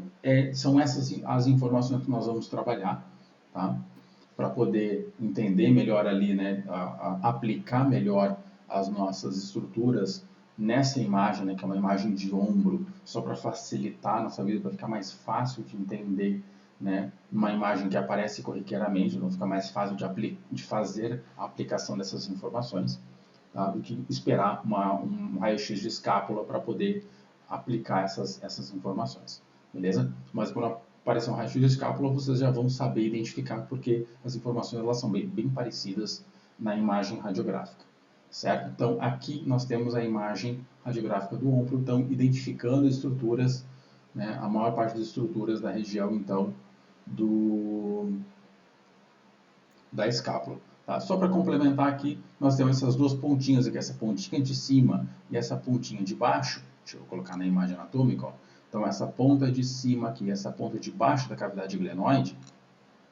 A: são essas as informações que nós vamos trabalhar, tá? Para poder entender melhor ali, né, aplicar melhor as nossas estruturas nessa imagem, né, que é uma imagem de ombro, só para facilitar a nossa vida, para ficar mais fácil de entender, né, uma imagem que aparece corriqueiramente, não fica mais fácil de fazer a aplicação dessas informações, tá, do que esperar um raio-x de escápula para poder aplicar essas informações, beleza? Mas quando aparecer um raio-x de escápula, vocês já vão saber identificar, porque as informações elas são bem parecidas na imagem radiográfica, certo? Então, aqui nós temos a imagem radiográfica do ombro, então, identificando estruturas, né, a maior parte das estruturas da região, então, da escápula. Tá? Só para complementar aqui, nós temos essas duas pontinhas aqui, essa pontinha de cima e essa pontinha de baixo. Deixa eu colocar na imagem anatômica. Ó. Então, essa ponta de cima aqui, essa ponta de baixo da cavidade glenoide,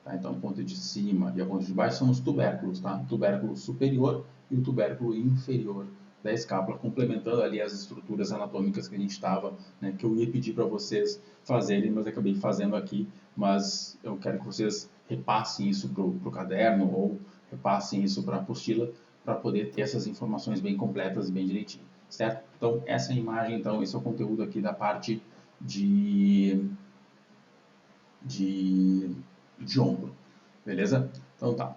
A: tá? Então, a ponta de cima e a ponta de baixo são os tubérculos, tá? O tubérculo superior e o tubérculo inferior da escápula, complementando ali as estruturas anatômicas que a gente estava, né, que eu ia pedir para vocês fazerem, mas acabei fazendo aqui, mas eu quero que vocês repassem isso para o caderno ou repassem isso para a apostila para poder ter essas informações bem completas e bem direitinho, certo? Então, essa imagem, então, esse é o conteúdo aqui da parte de ombro, beleza? Então tá.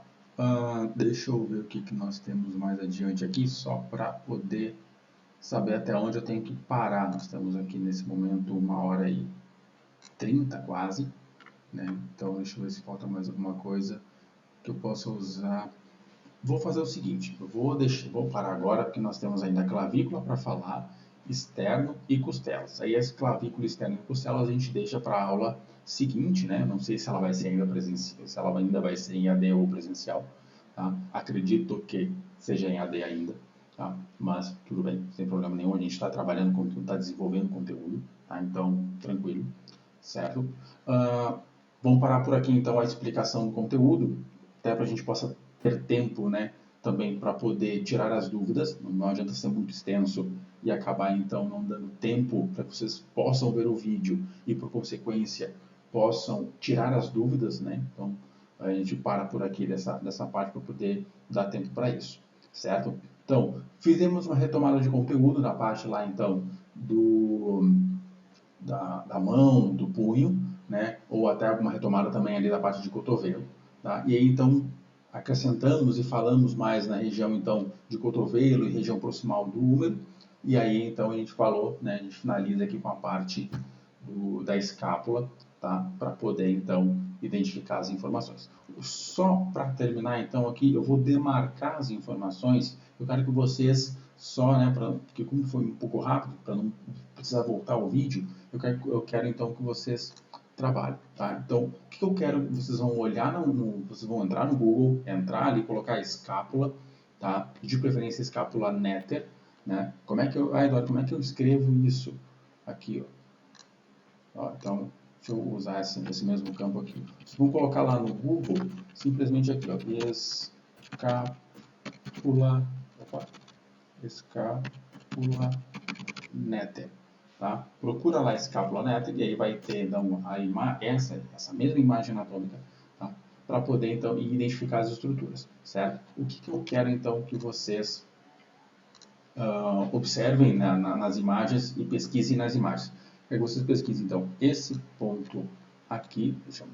A: Deixa eu ver o que nós temos mais adiante aqui, só para poder saber até onde eu tenho que parar. Nós temos aqui nesse momento 1h30 quase, né? Então deixa eu ver se falta mais alguma coisa que eu possa usar. Vou fazer o seguinte, vou parar agora porque nós temos ainda a clavícula para falar, externo e costelas. Aí essa clavícula, externo e costelas a gente deixa para a aula seguinte, né? Não sei se ela vai ser ainda presencial, se ela ainda vai ser em AD ou presencial, tá? Acredito que seja em AD ainda, tá? Mas tudo bem, sem problema nenhum. A gente está trabalhando com conteúdo, está desenvolvendo conteúdo, tá? Então tranquilo, certo? Vamos parar por aqui então a explicação do conteúdo, até para a gente possa ter tempo, né, também para poder tirar as dúvidas. Não adianta ser muito extenso e acabar então não dando tempo para que vocês possam ver o vídeo e por consequência possam tirar as dúvidas, né? Então a gente para por aqui dessa parte para poder dar tempo para isso, certo? Então fizemos uma retomada de conteúdo na parte lá então da mão, do punho, né? Ou até alguma retomada também ali da parte de cotovelo, tá? E aí então acrescentamos e falamos mais na região então de cotovelo e região proximal do úmero, e aí então a gente falou, né, a gente finaliza aqui com a parte da escápula, tá, para poder então identificar as informações. Só para terminar então aqui, eu vou demarcar as informações. Eu quero que vocês só, né, porque como foi um pouco rápido, para não precisar voltar ao vídeo, eu quero então que vocês trabalho, tá? Então, o que eu quero? Vocês vão olhar, vocês vão entrar no Google, entrar ali, colocar escápula, tá? De preferência escápula Netter, né? Eduardo, como é que eu escrevo isso? Aqui, ó. Então, deixa eu usar esse mesmo campo aqui. Vocês vão colocar lá no Google, simplesmente aqui, ó, escápula Netter. Tá? Procura lá a escápula Netter e aí vai ter então, essa mesma imagem anatômica, tá? Para poder então identificar as estruturas, certo? O que eu quero então que vocês observem nas imagens e pesquisem nas imagens. Quero que vocês pesquisem então esse ponto aqui, deixa eu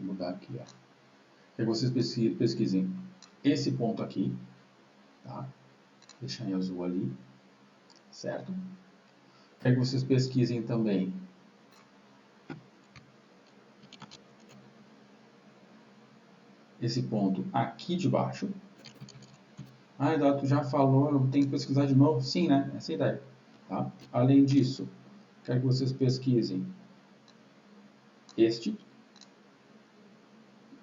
A: mudar aqui, ó. Quero que vocês pesquisem esse ponto aqui, tá? Deixa em azul ali, certo? Quero que vocês pesquisem também esse ponto aqui de baixo. Eduardo, tu já falou, eu tenho que pesquisar de novo? Sim, né? Essa é a ideia. Tá? Além disso, quero que vocês pesquisem este.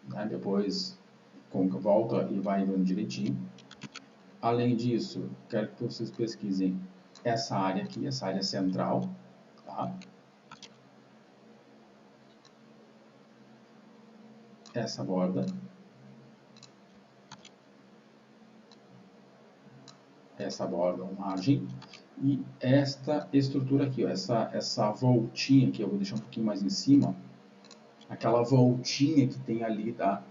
A: Né? Depois volta e vai vendo direitinho. Além disso, quero que vocês pesquisem essa área aqui, essa área central. Tá? Essa borda. Essa borda, margem. E esta estrutura aqui, ó, essa voltinha aqui, eu vou deixar um pouquinho mais em cima. Aquela voltinha que tem ali, tá?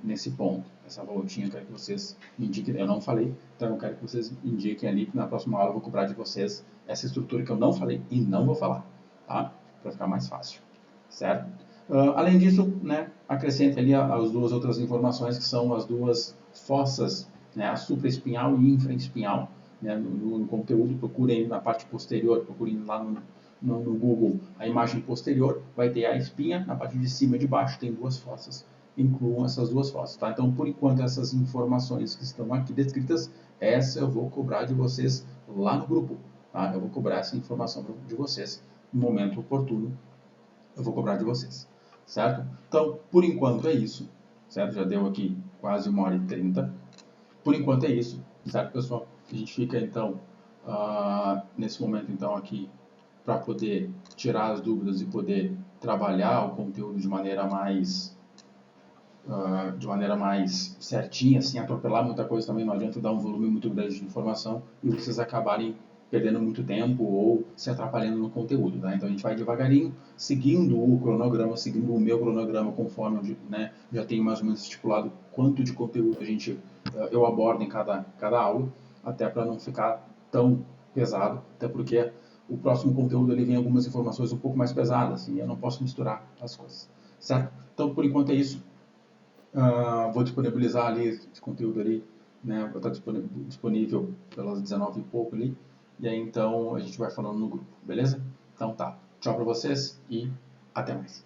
A: Nesse ponto. Essa voltinha eu quero que vocês indiquem. Eu não falei, então eu quero que vocês indiquem ali, que na próxima aula eu vou cobrar de vocês essa estrutura que eu não falei e não vou falar, tá? Para ficar mais fácil, certo? Além disso, né, acrescente ali as duas outras informações que são as duas fossas, né, a supraespinhal e infraespinhal, né, no conteúdo. Procurem na parte posterior, procurem lá no Google a imagem posterior, vai ter a espinha, na parte de cima e de baixo tem duas fossas. Incluam essas duas fossas, tá? Então, por enquanto, essas informações que estão aqui descritas, essa eu vou cobrar de vocês lá no grupo, tá? Eu vou cobrar essa informação de vocês no momento oportuno, eu vou cobrar de vocês, certo? Então, por enquanto é isso, certo? Já deu aqui quase 1h30. Por enquanto é isso, certo, pessoal? A gente fica, então, nesse momento, então, aqui para poder tirar as dúvidas e poder trabalhar o conteúdo de maneira mais certinha, sem atropelar muita coisa também. Não adianta dar um volume muito grande de informação e vocês acabarem perdendo muito tempo ou se atrapalhando no conteúdo, tá? Então a gente vai devagarinho, seguindo o cronograma, seguindo o meu cronograma, conforme, né, já tenho mais ou menos estipulado quanto de conteúdo eu abordo em cada aula, até para não ficar tão pesado, até porque o próximo conteúdo ele vem algumas informações um pouco mais pesadas e eu não posso misturar as coisas, certo? Então, por enquanto é isso. Vou disponibilizar ali esse conteúdo ali, né? Vai estar disponível pelas 19 e pouco ali. E aí, então, a gente vai falando no grupo, beleza? Então tá. Tchau pra vocês e até mais.